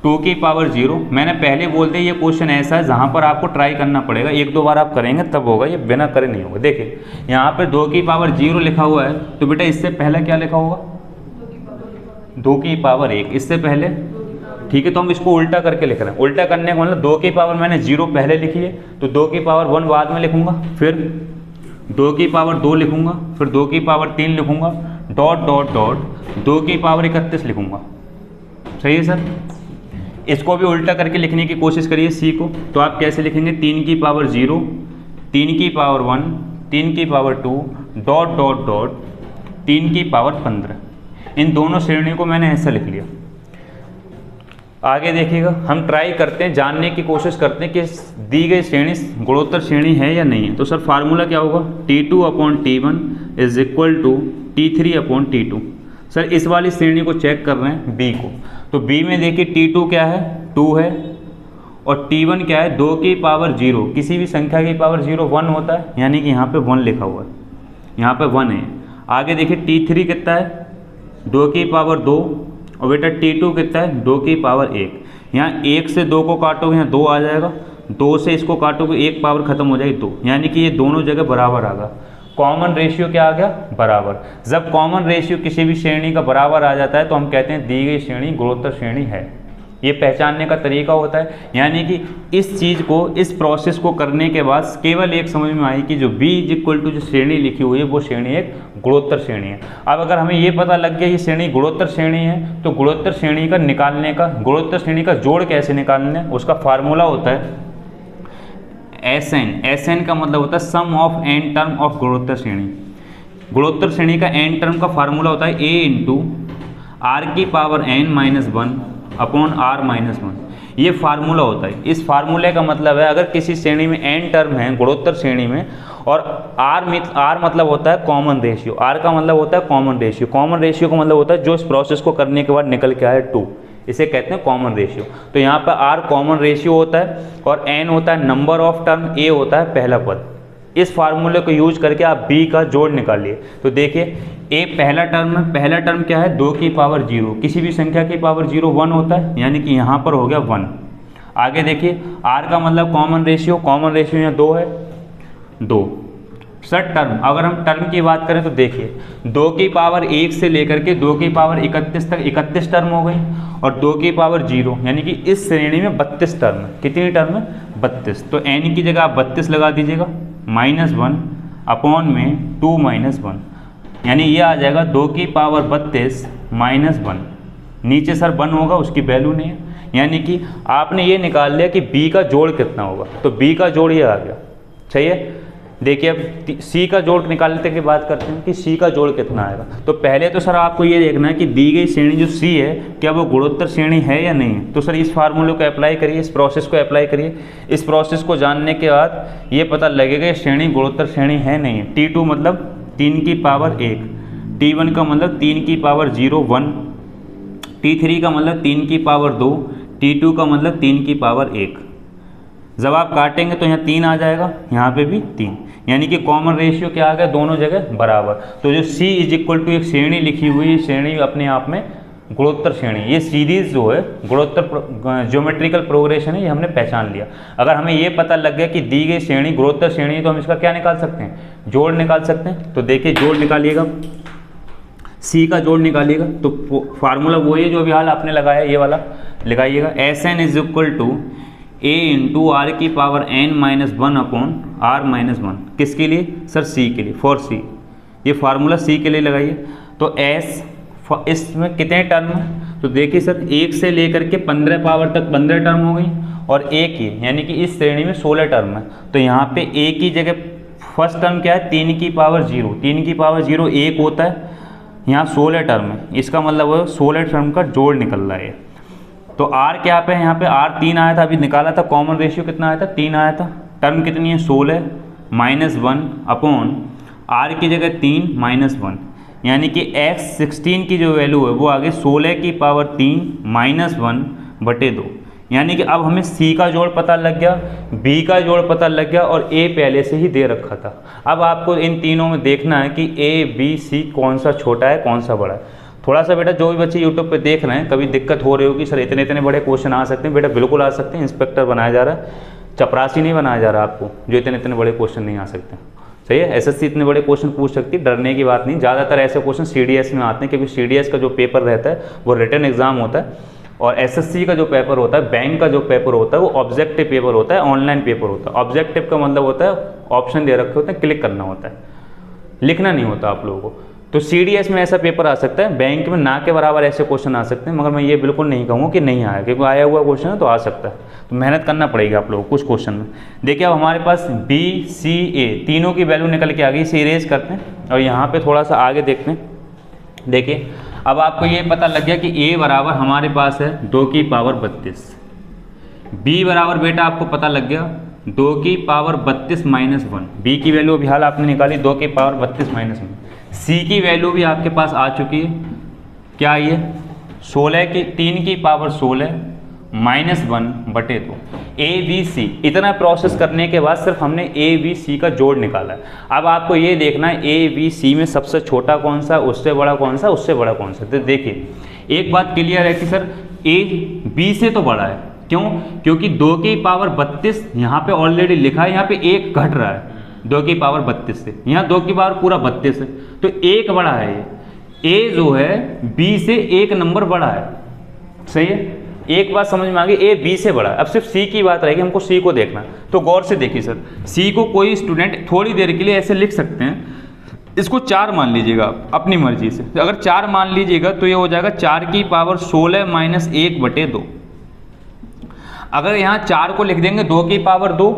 2 की पावर 0। मैंने पहले बोल दिया ये क्वेश्चन ऐसा है जहाँ पर आपको ट्राई करना पड़ेगा, 1-2 बार आप करेंगे तब होगा, ये बिना करे नहीं होगा। देखिए यहाँ पर 2 की पावर 0 लिखा हुआ है, तो बेटा इससे पहले क्या लिखा होगा, 2 की पावर 1 इससे पहले। ठीक है, तो हम इसको उल्टा करके लिख रहे हैं। उल्टा करने का मतलब 2 की पावर मैंने 0 पहले लिखी है, तो 2 की पावर 1 बाद में लिखूंगा, फिर 2 की पावर 2 लिखूंगा, फिर 2 की पावर 3 लिखूंगा, डॉट डॉट डॉट 2 की पावर 31 लिखूंगा। सही है सर। इसको भी उल्टा करके लिखने की कोशिश करिए C को, तो आप कैसे लिखेंगे, 3 की पावर 0, 3 की पावर 1, 3 की पावर 2, डॉट डॉट डॉट 3 की पावर 15। इन दोनों श्रेणियों को मैंने ऐसा लिख लिया। आगे देखिएगा, हम ट्राई करते हैं, जानने की कोशिश करते हैं कि दी गई श्रेणी गुणोत्तर श्रेणी है या नहीं है। तो सर फार्मूला क्या होगा, T2 upon T1 is equal to T3 upon T2। Sir इस वाली श्रेणी को चेक कर रहे हैं B को, तो B में देखिए T2 क्या है, 2 है, और T1 क्या है, 2 की पावर 0। किसी भी संख्या की पावर 0 1 होता है, यानी कि यहाँ पे 1 लिखा हुआ है, यहाँ पे 1 है। आगे देखिए T3 कितना है, 2 की पावर 2, और बेटा T2 कितना है, 2 की पावर 1। यहाँ 1 से 2 को काटोगे, यहाँ 2 आ जाएगा, 2 से इसको काटोगे 1 पावर खत्म हो जाएगी 2, यानी कि ये दोनों जगह बराबर आ गया। कॉमन रेशियो क्या आ गया, बराबर। जब कॉमन रेशियो किसी भी श्रेणी का बराबर आ जाता है तो हम कहते हैं दी गई श्रेणी गुणोत्तर श्रेणी है। ये पहचानने का तरीका होता है, यानी कि इस चीज़ को, इस प्रोसेस को करने के बाद केवल एक समझ में आई कि जो B इक्वल टू जो श्रेणी लिखी हुई है वो श्रेणी एक गुणोत्तर श्रेणी है। अब अगर हमें ये पता लग गया ये श्रेणी गुणोत्तर श्रेणी है, तो गुणोत्तर श्रेणी का निकालने का, गुणोत्तर श्रेणी का जोड़ कैसे निकालना है, उसका फार्मूला होता है SN। SN का मतलब होता है सम ऑफ n टर्म ऑफ गुणोत्तर श्रेणी। गुणोत्तर श्रेणी का n टर्म का फार्मूला होता है A इंटू R की power n minus 1 upon R minus 1। ये फार्मूला होता है। इस फार्मूले का मतलब है अगर किसी श्रेणी में n टर्म है गुणोत्तर श्रेणी में, और R मतलब होता है कॉमन रेशियो, R का मतलब होता है कॉमन रेशियो। कॉमन रेशियो का मतलब होता है जो इस प्रोसेस को करने के बाद निकल के आए 2, इसे कहते हैं कॉमन रेशियो। तो यहाँ पर R कॉमन रेशियो होता है और n होता है नंबर ऑफ टर्म, A होता है पहला पद। इस फार्मूले को यूज करके आप B का जोड़ निकालिए। तो देखिए A पहला टर्म है, पहला टर्म क्या है, 2 की पावर 0। किसी भी संख्या की पावर 0 1 होता है, यानी कि यहाँ पर हो गया 1। आगे देखिए R का मतलब कॉमन रेशियो, कॉमन रेशियो यहाँ 2 है, 2। सर टर्म, अगर हम टर्म की बात करें तो देखिए 2 की पावर 1 से लेकर के 2 की पावर 31 तक 31 टर्म हो गई, और 2 की पावर 0, यानी कि इस श्रेणी में 32 टर्म है। कितनी टर्म है, 32। तो n की जगह आप 32 लगा दीजिएगा, -1 अपॉन में 2 - 1, यानी ये आ जाएगा 2 की पावर 32 -1। नीचे सर 1 होगा, उसकी वैल्यू नहीं है, यानी कि आपने ये निकाल लिया कि B का जोड़ कितना होगा। तो B का जोड़ ये आ गया, सही है। देखिए अब सी का जोड़ निकालने की बात करते हैं कि सी का जोड़ कितना आएगा। तो पहले तो सर आपको ये देखना है कि दी गई श्रेणी जो सी है क्या वो गुणोत्तर श्रेणी है या नहीं है। तो सर इस फार्मूले को अप्लाई करिए, इस प्रोसेस को अप्लाई करिए। इस प्रोसेस को जानने के बाद ये पता लगेगा श्रेणी गुणोत्तर श्रेणी है नहीं है। T2 मतलब 3 की पावर 1, T1 का मतलब 3 की पावर 0 1, T3 का मतलब 3 की पावर 2, T2 का मतलब 3 की पावर 1। जब आप काटेंगे तो यहाँ 3 आ जाएगा, यहाँ पे भी 3, यानी कि कॉमन रेशियो क्या आ गया, दोनों जगह बराबर। तो जो C इज इक्वल टू एक श्रेणी लिखी हुई, श्रेणी अपने आप में गुणोत्तर श्रेणी, ये सीरीज जो है गुणोत्तर ज्योमेट्रिकल प्रोग्रेशन है, ये हमने पहचान लिया। अगर हमें ये पता लग गया कि दी गई श्रेणी गुणोत्तर श्रेणी है तो हम इसका क्या निकाल सकते हैं, जोड़ निकाल सकते हैं। तो देखिए जोड़ निकालिएगा, सी का जोड़ निकालिएगा। तो फार्मूला वही है जो अभी हाल आपने लगाया, ये वाला लगाइएगा। Sn is equal to a into R की power n minus 1 upon r minus 1। किसके लिए सर, c के लिए, फॉर c। ये फार्मूला c के लिए लगाइए। तो s इसमें कितने टर्म हैं, तो देखिए सर 1 से लेकर के 15 पावर तक 15 टर्म हो गई और एक ही, यानी कि इस श्रेणी में 16 टर्म है। तो यहाँ पे a की जगह फर्स्ट टर्म क्या है, 3 की पावर 0, 3 की पावर 0 1 होता है, यहाँ 16 टर्म है, इसका मतलब है 16 टर्म का जोड़ निकल रहा है। तो r क्या पे है, यहाँ पे r 3 आया था, अभी निकाला था, कॉमन रेशियो कितना आया था, 3 आया था। टर्म कितनी है 16 माइनस 1 अपॉन r की जगह 3 माइनस 1, यानी कि x 16 की जो वैल्यू है वो आगे 16 की पावर 3 माइनस 1 बटे 2। यानी कि अब हमें c का जोड़ पता लग गया, b का जोड़ पता लग गया और a पहले से ही दे रखा था। अब आपको इन तीनों में देखना है कि a b c कौन सा छोटा है कौन सा बड़ा है। थोड़ा सा बेटा जो भी बच्चे YouTube पे देख रहे हैं, कभी दिक्कत हो रही होगी सर इतने इतने बड़े क्वेश्चन आ सकते हैं, बेटा बिल्कुल आ सकते हैं। इंस्पेक्टर बनाया जा रहा है, चपरासी नहीं बनाया जा रहा आपको जो इतने इतने बड़े क्वेश्चन नहीं आ सकते। सही है, SSC इतने बड़े क्वेश्चन पूछ सकती है, डरने की बात नहीं। ज़्यादातर ऐसे क्वेश्चन CDS में आते हैं, क्योंकि CDS का जो पेपर रहता है वो रिटन एग्जाम होता है, और SSC का जो पेपर होता है, बैंक का जो पेपर होता है, वो ऑब्जेक्टिव पेपर होता है, ऑनलाइन पेपर होता है। ऑब्जेक्टिव का मतलब होता है ऑप्शन दे रखे होते हैं, क्लिक करना होता है, लिखना नहीं होता आप लोगों को। तो CDS में ऐसा पेपर आ सकता है, बैंक में ना के बराबर ऐसे क्वेश्चन आ सकते हैं, मगर मैं ये बिल्कुल नहीं कहूँगा कि नहीं आया, क्योंकि आया हुआ क्वेश्चन है तो आ सकता है। तो मेहनत करना पड़ेगी आप लोगों को कुछ क्वेश्चन में। देखिए अब हमारे पास B C A तीनों की वैल्यू निकल के आ गई, इसे इरेज करते हैं और यहाँ पे थोड़ा सा आगे देखते हैं। देखिए अब आपको ये पता लग गया कि A बराबर हमारे पास है 2 की पावर 32, B बराबर बेटा आपको पता लग गया 2 की पावर 32 माइनस 1, B की वैल्यू अभी हाल आपने निकाली 2 की पावर 32 माइनस 1। C की वैल्यू भी आपके पास आ चुकी है, क्या ये 16 की 3 की पावर 16 माइनस 1 बटे 2। A B C इतना प्रोसेस करने के बाद सिर्फ हमने A B C का जोड़ निकाला है। अब आपको ये देखना है A B C में सबसे छोटा कौन सा, उससे बड़ा कौन सा, उससे बड़ा कौन सा। तो देखिए एक बात क्लियर है कि सर A B से तो बड़ा है, क्यों, क्योंकि 2 की पावर 32 यहाँ पे ऑलरेडी लिखा है, यहाँ पे 1 घट रहा है 2 की पावर 32 से, यहाँ 2 की पावर पूरा 32 है, तो 1 बड़ा है ये। A जो है B से 1 नंबर बड़ा है, सही है। एक बात समझ में आ गई, A B से बड़ा है। अब सिर्फ C की बात रहेगी, हमको C को देखना। तो गौर से देखिए सर, C को कोई स्टूडेंट थोड़ी देर के लिए ऐसे लिख सकते हैं, इसको 4 मान लीजिएगा आप अपनी मर्जी से। अगर 4 मान लीजिएगा तो ये हो जाएगा 4 की पावर 16 माइनस 1 बटे 2। अगर यहाँ 4 को लिख देंगे 2 की पावर 2,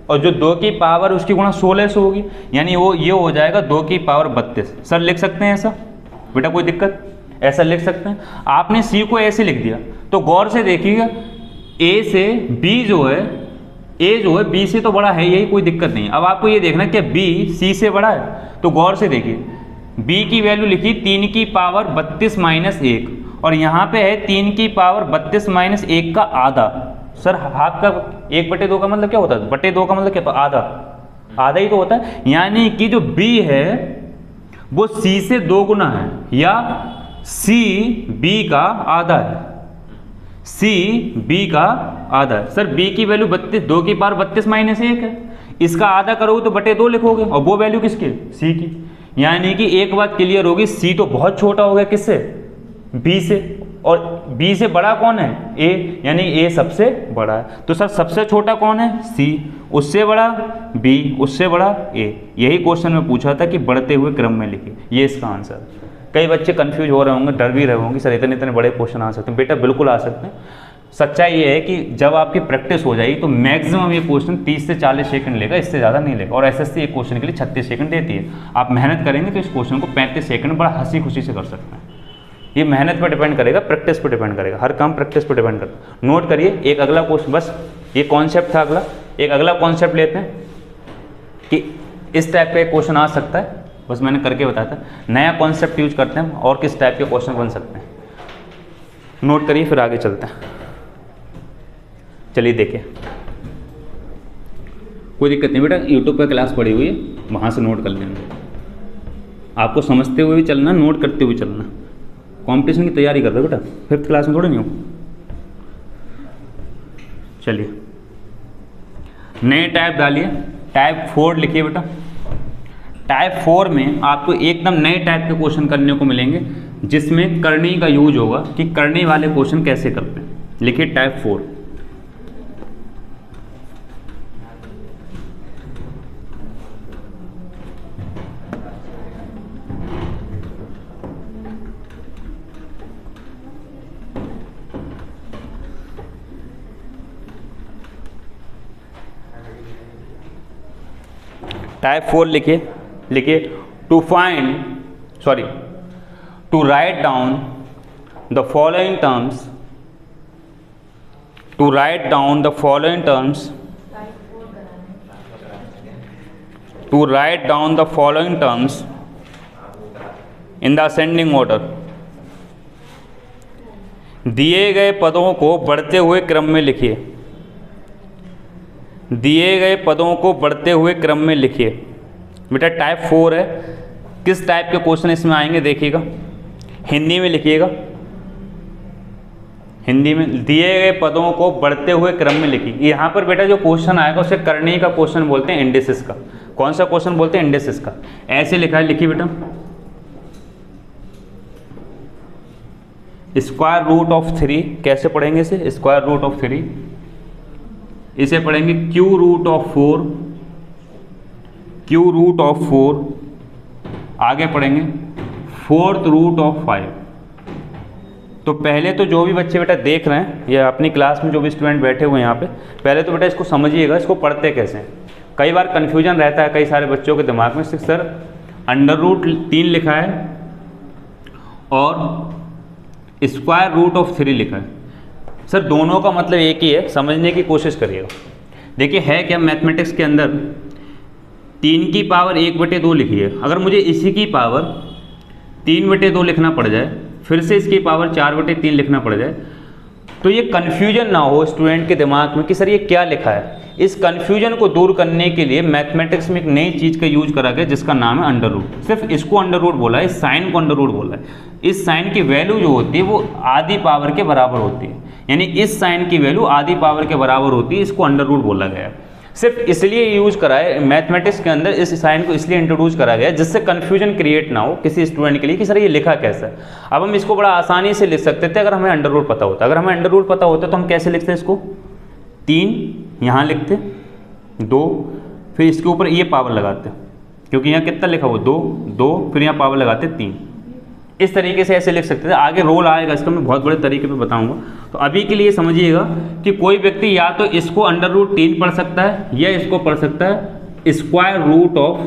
और जो 2 की पावर उसकी गुणा 16 से होगी, यानी वो ये हो जाएगा 2 की पावर 32। सर लिख सकते हैं ऐसा बेटा, कोई दिक्कत, ऐसा लिख सकते हैं। आपने C को ऐसे लिख दिया, तो गौर से देखिएगा A से B जो है, A जो है B से तो बड़ा है, यही कोई दिक्कत नहीं। अब आपको ये देखना क्या B C से बड़ा है, तो गौर से देखिए B की वैल्यू लिखी 3 की पावर 32 माइनस 1, और यहाँ पे है 3 की पावर 32 माइनस 1 का आधा। सर हाफ का 1 बटे 2 का मतलब क्या होता है, बटे 2 का मतलब क्या, तो आधा, आधा ही तो होता है। यानी कि जो B है वो C से 2 गुना है, या C B का आधा है, C B का आधा है। सर B की वैल्यू 32, 2 की पावर 32 माइनस 1 है, इसका आधा करोगे तो बटे 2 लिखोगे, और वो वैल्यू किसकी, C की। यानी कि एक बात क्लियर होगी, C तो बहुत छोटा हो गया किससे, B से, और B से बड़ा कौन है, A, यानी A सबसे बड़ा है। तो सर सबसे छोटा कौन है, C, उससे बड़ा B, उससे बड़ा A। यही क्वेश्चन में पूछा था कि बढ़ते हुए क्रम में लिखिए, ये इसका आंसर। कई बच्चे कंफ्यूज हो रहे होंगे, डर भी रहे होंगे, सर इतने इतने बड़े क्वेश्चन आ सकते हैं। बेटा बिल्कुल आ सकते हैं, सच्चाई ये है कि जब आपकी प्रैक्टिस हो जाएगी तो मैक्सिमम ये क्वेश्चन 30 से 40 सेकंड लेगा, इससे ज़्यादा नहीं लेगा। और एसएससी एक क्वेश्चन के लिए 36 सेकंड देती है। आप मेहनत करेंगे तो इस क्वेश्चन को 35 सेकंड बड़ा हंसी खुशी से कर सकते हैं। ये मेहनत पर डिपेंड करेगा, प्रैक्टिस पर डिपेंड करेगा, हर काम प्रैक्टिस पर डिपेंड करता है। नोट करिए, एक अगला क्वेश्चन, बस ये कॉन्सेप्ट था अगला, एक अगला कॉन्सेप्ट लेते हैं कि इस टाइप का एक क्वेश्चन आ सकता है, बस मैंने करके बताया था। नया कॉन्सेप्ट यूज करते हैं और किस टाइप के क्वेश्चन बन सकते हैं, नोट करिए फिर आगे चलते हैं। चलिए देखिए, कोई दिक्कत नहीं बेटा, यूट्यूब पर क्लास पड़ी हुई है, वहाँ से नोट कर लेना। आपको समझते हुए भी चलना, नोट करते हुए चलना। कंपटीशन की तैयारी कर रहे हो बेटा, 5th क्लास में थोड़ी नहीं हो। चलिए नए टाइप डालिए, टाइप 4 लिखिए बेटा। टाइप 4 में आपको एकदम नए टाइप के क्वेश्चन करने को मिलेंगे जिसमें करनी का यूज होगा कि करनी वाले क्वेश्चन कैसे करते हैं। लिखिए टाइप 4। टाइप 4 लिखिए to write down the following terms, in the ascending order. दिए गए पदों को बढ़ते हुए क्रम में लिखिए, दिए गए पदों को बढ़ते हुए क्रम में लिखिए। बेटा टाइप 4 है, किस टाइप के क्वेश्चन इसमें आएंगे देखिएगा। हिंदी में लिखिएगा, हिंदी में दिए गए पदों को बढ़ते हुए क्रम में लिखिए। यहाँ पर बेटा जो क्वेश्चन आएगा उसे करनी का क्वेश्चन बोलते हैं, इंडिसेस का। कौन सा क्वेश्चन बोलते हैं? इंडिसेस का। ऐसे लिखा है, लिखिए बेटा, स्क्वायर रूट ऑफ 3। कैसे पढ़ेंगे इसे? Square root of 3। इसे पढ़ेंगे cube root of 4, cube root of 4। आगे पढ़ेंगे फोर्थ रूट ऑफ 5। तो पहले तो जो भी बच्चे बेटा देख रहे हैं या अपनी क्लास में जो भी स्टूडेंट बैठे हुए हैं यहाँ पे, पहले तो बेटा इसको समझिएगा, इसको पढ़ते कैसे हैं। कई बार कन्फ्यूजन रहता है कई सारे बच्चों के दिमाग में, सर अंडर रूट 3 लिखा है और स्क्वायर रूट ऑफ 3 लिखा है, सर दोनों का मतलब एक ही है, समझने की कोशिश करिएगा। देखिए है क्या, मैथमेटिक्स के अंदर 3 की पावर 1/2 लिखी है। अगर मुझे इसी की पावर 3/2 लिखना पड़ जाए, फिर से इसकी पावर 4/3 लिखना पड़ जाए, तो ये कन्फ्यूजन ना हो स्टूडेंट के दिमाग में कि सर ये क्या लिखा है। इस कन्फ्यूजन को दूर करने के लिए मैथमेटिक्स में एक नई चीज़ का यूज करा गया जिसका नाम है अंडर रूट। सिर्फ इसको अंडर रूट बोला है, इस साइन को अंडर रूट बोला है। इस साइन की वैल्यू जो होती है वो आधी पावर के बराबर होती है, यानी इस साइन की वैल्यू आधी पावर के बराबर होती है, इसको अंडर रूट बोला गया है। सिर्फ इसलिए यूज करा है मैथमेटिक्स के अंदर, इस साइन को इसलिए इंट्रोड्यूस करा गया है जिससे कन्फ्यूजन क्रिएट ना हो किसी स्टूडेंट के लिए कि सर ये लिखा कैसा है। अब हम इसको बड़ा आसानी से लिख सकते थे अगर हमें अंडर रूट पता होता। अगर हमें अंडर रूट पता होता तो हम कैसे लिखते इसको? 3 यहाँ लिखते, 2, फिर इसके ऊपर ये पावर लगाते, क्योंकि यहाँ कितना लिखा हुआ 2, फिर यहाँ पावर लगाते 3। इस तरीके से ऐसे लिख सकते थे। आगे रोल आएगा इसका, मैं बहुत बड़े तरीके पे बताऊंगा। तो अभी के लिए समझिएगा कि कोई व्यक्ति या तो इसको अंडर रूट 3 पढ़ सकता है या इसको पढ़ सकता है स्क्वायर रूट ऑफ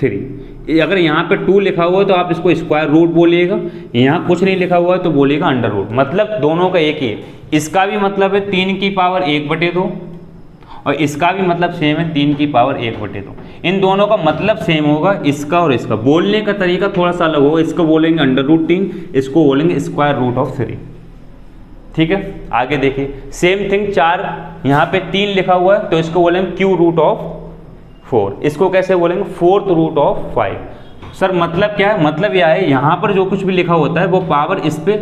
3। अगर यहाँ पे 2 लिखा हुआ है तो आप इसको स्क्वायर रूट बोलिएगा, यहाँ कुछ नहीं लिखा हुआ है तो बोलिएगा अंडर रूट। मतलब दोनों का एक ही है। इसका भी मतलब है 3 की पावर 1/2 और इसका भी मतलब सेम है 3 की पावर 1/2। इन दोनों का मतलब सेम होगा, इसका और इसका। बोलने का तरीका थोड़ा सा अलग होगा, इसको बोलेंगे अंडर रूट 3, इसको बोलेंगे स्क्वायर रूट ऑफ 3। ठीक है, आगे देखिए सेम थिंग। 4 यहाँ पे 3 लिखा हुआ है तो इसको बोलेंगे क्यू रूट ऑफ 4। इसको कैसे बोलेंगे? Fourth root of 5। सर मतलब क्या है? मतलब यह है यहाँ पर जो कुछ भी लिखा होता है वो पावर इस पे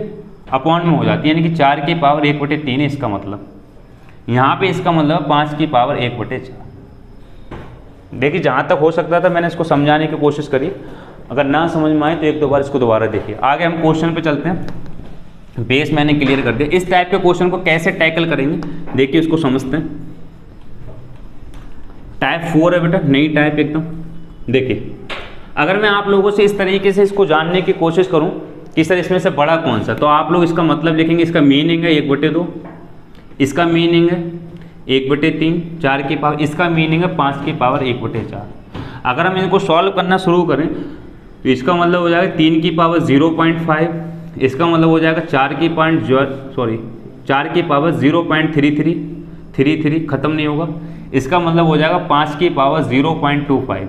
अपॉन में हो जाती है, यानी कि 4 की पावर 1/3 है इसका मतलब। यहाँ पे इसका मतलब 5 की पावर 1/4। देखिए जहाँ तक हो सकता था मैंने इसको समझाने की कोशिश करी, अगर ना समझ में आए तो 1-2 बार इसको दोबारा देखिए। आगे हम क्वेश्चन पे चलते हैं। बेस मैंने क्लियर कर दिया। इस टाइप के क्वेश्चन को कैसे टैकल करेंगे देखिए, उसको समझते हैं। टाइप 4 है बेटा, नई टाइप एकदम। देखिए अगर मैं आप लोगों से इस तरीके से इसको जानने की कोशिश करूँ कि सर इसमें से बड़ा कौन सा, तो आप लोग इसका मतलब लिखेंगे, इसका मीनिंग है 1/2, इसका मीनिंग है 1/3, 4 की पावर, इसका मीनिंग है 5 की पावर 1/4। अगर हम इनको सॉल्व करना शुरू करें तो इसका मतलब हो जाएगा 3 की पावर 0.5, इसका मतलब हो जाएगा 4 की पावर 0.33, खत्म नहीं होगा। इसका मतलब हो जाएगा 5 की पावर 0.25।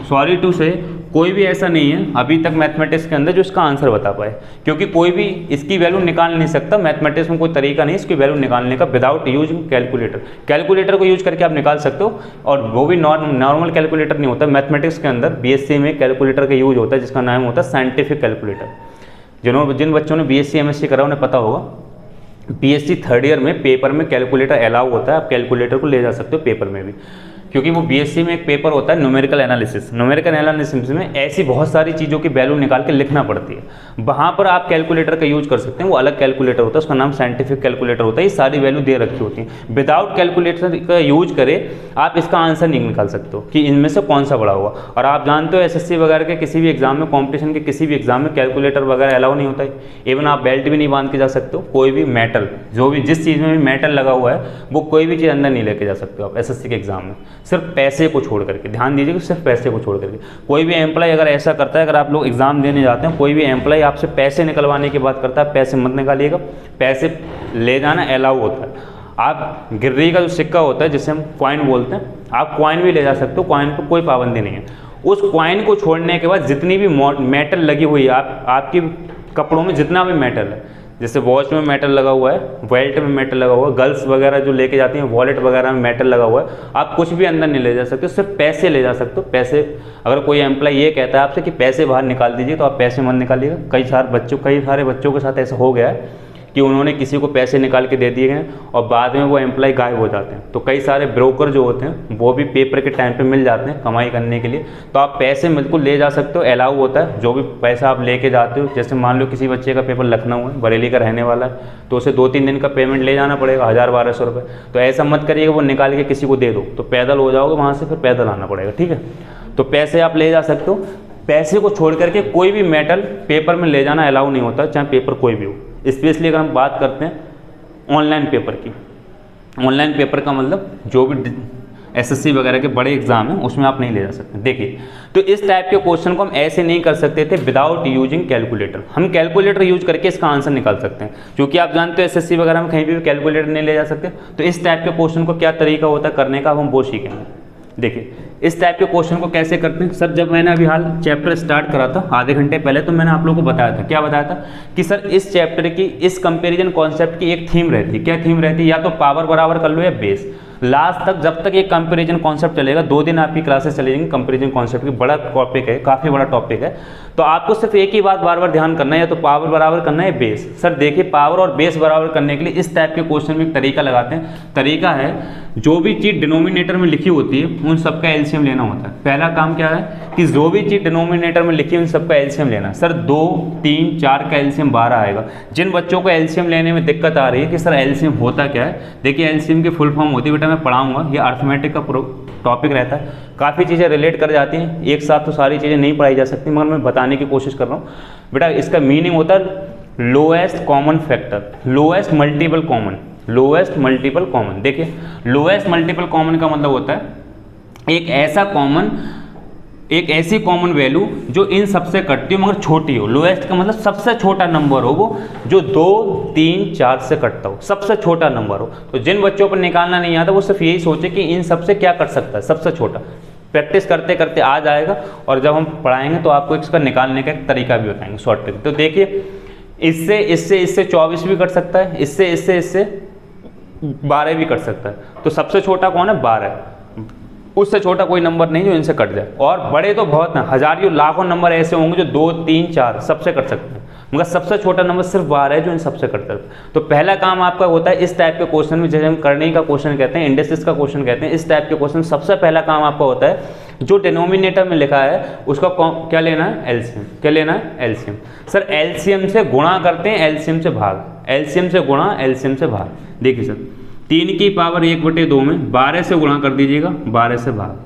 सॉरी टू से कोई भी ऐसा नहीं है अभी तक मैथमेटिक्स के अंदर जो इसका आंसर बता पाए, क्योंकि कोई भी इसकी वैल्यू निकाल नहीं सकता। मैथमेटिक्स में कोई तरीका नहीं इसकी वैल्यू निकालने का विदाउट यूजिंग कैलकुलेटर। कैलकुलेटर को यूज करके आप निकाल सकते हो, और वो भी नॉर्मल कैलकुलेटर नहीं होता। मैथमेटिक्स के अंदर बीएससी में कैलकुलेटर का यूज होता है जिसका नाम होता है साइंटिफिक कैलकुलेटर। जिन बच्चों ने बीएससी एमएससी करा उन्हें पता होगा, बीएससी थर्ड ईयर में पेपर में कैलकुलेटर अलाउ होता है। आप कैलकुलेटर को ले जा सकते हो पेपर में भी, क्योंकि वो बीएससी में एक पेपर होता है न्यूमेरिकल एनालिसिस। न्यूमेरिकल एनालिसिस में ऐसी बहुत सारी चीज़ों की वैल्यू निकाल के लिखना पड़ती है, वहाँ पर आप कैलकुलेटर का यूज कर सकते हैं। वो अलग कैलकुलेटर होता है, उसका नाम साइंटिफिक कैलकुलेटर होता है। ये सारी वैल्यू दे रखी होती है। विदाउट कैलकुलेटर का यूज करें आप इसका आंसर नहीं निकाल सकते हो कि इनमें से कौन सा बड़ा होगा। और आप जानते हो एसएससी वगैरह के किसी भी एग्जाम में, कॉम्पिटिशन के किसी भी एग्जाम में कैलकुलेटर वगैरह अलाउ नहीं होता है। इवन आप बेल्ट भी नहीं बांध के जा सकते हो। कोई भी मेटल, जो भी जिस चीज़ में भी मेटल लगा हुआ है वो कोई भी चीज़ अंदर नहीं लेके जा सकते हो आप एसएससी के एग्जाम में, सिर्फ पैसे को छोड़ करके। ध्यान दीजिए, सिर्फ पैसे को छोड़ करके। कोई भी एम्प्लॉय अगर ऐसा करता है, अगर आप लोग एग्जाम देने जाते हैं, कोई भी एम्प्लॉय आपसे पैसे निकलवाने की बात करता है, पैसे मत निकालिएगा। पैसे ले जाना अलाउ होता है। आप गिर्री का जो सिक्का होता है जिसे हम कॉइन बोलते हैं, आप कॉइन भी ले जा सकते हो, कॉइन पर कोई पाबंदी नहीं है। उस कॉइन को छोड़ने के बाद जितनी भी मेटल लगी हुई है आपकी कपड़ों में, जितना भी मेटल है, जैसे वॉच में मेटल लगा हुआ है, बेल्ट में मेटल लगा हुआ है, गर्ल्स वगैरह जो लेके जाती हैं वॉलेट वगैरह में मेटल लगा हुआ है, आप कुछ भी अंदर नहीं ले जा सकते, सिर्फ पैसे ले जा सकते हो। पैसे, अगर कोई एम्प्लॉय ये कहता है आपसे कि पैसे बाहर निकाल दीजिए, तो आप पैसे मत निकालिएगा। कई सारे बच्चों के साथ ऐसा हो गया है कि उन्होंने किसी को पैसे निकाल के दे दिए गए और बाद में वो एम्प्लॉय गायब हो जाते हैं। तो कई सारे ब्रोकर जो होते हैं वो भी पेपर के टाइम पे मिल जाते हैं कमाई करने के लिए। तो आप पैसे बिल्कुल ले जा सकते हो, अलाउ होता है। जो भी पैसा आप लेके जाते हो, जैसे मान लो किसी बच्चे का पेपर लखनऊ है, बरेली का रहने वाला है, तो उसे 2-3 दिन का पेमेंट ले जाना पड़ेगा, 1000-1200 रुपये। तो ऐसा मत करिएगा वो निकाल के किसी को दे दो, तो पैदल हो जाओगे वहाँ से, फिर पैदल आना पड़ेगा, ठीक है। तो पैसे आप ले जा सकते हो। पैसे को छोड़ करके कोई भी मेटल पेपर में ले जाना अलाउ नहीं होता, चाहे पेपर कोई भी हो। स्पेशली अगर हम बात करते हैं ऑनलाइन पेपर की, ऑनलाइन पेपर का मतलब जो भी एसएससी वगैरह के बड़े एग्जाम हैं उसमें आप नहीं ले जा सकते। देखिए, तो इस टाइप के क्वेश्चन को हम ऐसे नहीं कर सकते थे विदाउट यूजिंग कैलकुलेटर। हम कैलकुलेटर यूज करके इसका आंसर निकाल सकते हैं, क्योंकि आप जानते हो एसएससी वगैरह में कहीं भी कैलकुलेटर नहीं ले जा सकते। तो इस टाइप के क्वेश्चन को क्या तरीका होता है करने का, हम वो सीखेंगे। देखिए, इस टाइप के क्वेश्चन को कैसे करते हैं। सर, जब मैंने अभी हाल चैप्टर स्टार्ट करा था आधे घंटे पहले, तो मैंने आप लोगों को बताया था, क्या बताया था कि सर इस चैप्टर की, इस कंपैरिजन कॉन्सेप्ट की एक थीम रहती है। क्या थीम रहती है? या तो पावर बराबर कर लो या बेस। लास्ट तक, जब तक ये कंपैरिजन कॉन्सेप्ट चलेगा, 2 दिन आपकी क्लासेस चलेंगी कंपैरिजन कॉन्सेप्ट की। बड़ा टॉपिक है, काफ़ी बड़ा टॉपिक है। तो आपको सिर्फ एक ही बात बार बार ध्यान करना है, या तो पावर बराबर करना है बेस। सर देखिए, पावर और बेस बराबर करने के लिए इस टाइप के क्वेश्चन में एक तरीका लगाते हैं। तरीका है, जो भी चीज़ डिनोमिनेटर में लिखी होती है उन सबका एलसीएम लेना होता है। पहला काम क्या है कि जो भी चीज़ डिनोमिनेटर में लिखी है उन सबका एलसीएम लेना। सर 2, 3, 4 का एलसीएम 12 आएगा। जिन बच्चों को एलसीएम लेने में दिक्कत आ रही है कि सर एलसीएम होता क्या है, देखिए एलसीएम की फुल फॉर्म होती है, बेटा मैं पढ़ाऊंगा, ये अर्थमेटिक का टॉपिक रहता है। काफ़ी चीज़ें रिलेट कर जाती हैं, एक साथ तो सारी चीज़ें नहीं पढ़ाई जा सकती, मगर मैं बताने की कोशिश कर रहा हूँ। बेटा इसका मीनिंग होता है lowest common factor, lowest multiple common, lowest multiple common. देखिए, लोएस्ट मल्टीपल कॉमन का मतलब होता है एक ऐसी कॉमन वैल्यू जो इन सबसे कटती हो मगर छोटी हो। लोएस्ट का मतलब सबसे छोटा नंबर हो, वो जो 2, 3, 4 से कटता हो, सबसे छोटा नंबर हो। तो जिन बच्चों पर निकालना नहीं आता वो सिर्फ यही सोचे कि इन सबसे क्या कट सकता है, सबसे छोटा। प्रैक्टिस करते करते आ जाएगा, और जब हम पढ़ाएंगे तो आपको इसका निकालने का एक तरीका भी बताएंगे, शॉर्ट ट्रिक। तो देखिए, इससे 24 भी कट सकता है, इससे 12 भी कट सकता है। तो सबसे छोटा कौन है? 12। उससे छोटा कोई नंबर नहीं जो इनसे कट जाए। और बड़े तो बहुत हैं, हजारों लाखों नंबर ऐसे होंगे जो 2, 3, 4 सबसे कट सकते हैं, मगर सबसे छोटा नंबर सिर्फ 12 है जो इन सबसे कट सकता है। तो पहला काम आपका होता है इस टाइप के क्वेश्चन में, जैसे हम करने का क्वेश्चन कहते हैं, इंडेक्सिस का क्वेश्चन कहते हैं, इस टाइप के क्वेश्चन सबसे पहला काम आपका होता है जो डिनोमिनेटर में लिखा है उसका क्या लेना है? एलसीएम। क्या लेना है? एलसीएम। सर एलसीएम से गुणा करते हैं, एलसीएम से भाग, एलसीएम से गुणा, एलसीएम से भाग। देखिए सर, 3 की पावर 1/2 में 12 से गुणा कर दीजिएगा, 12 से भाग।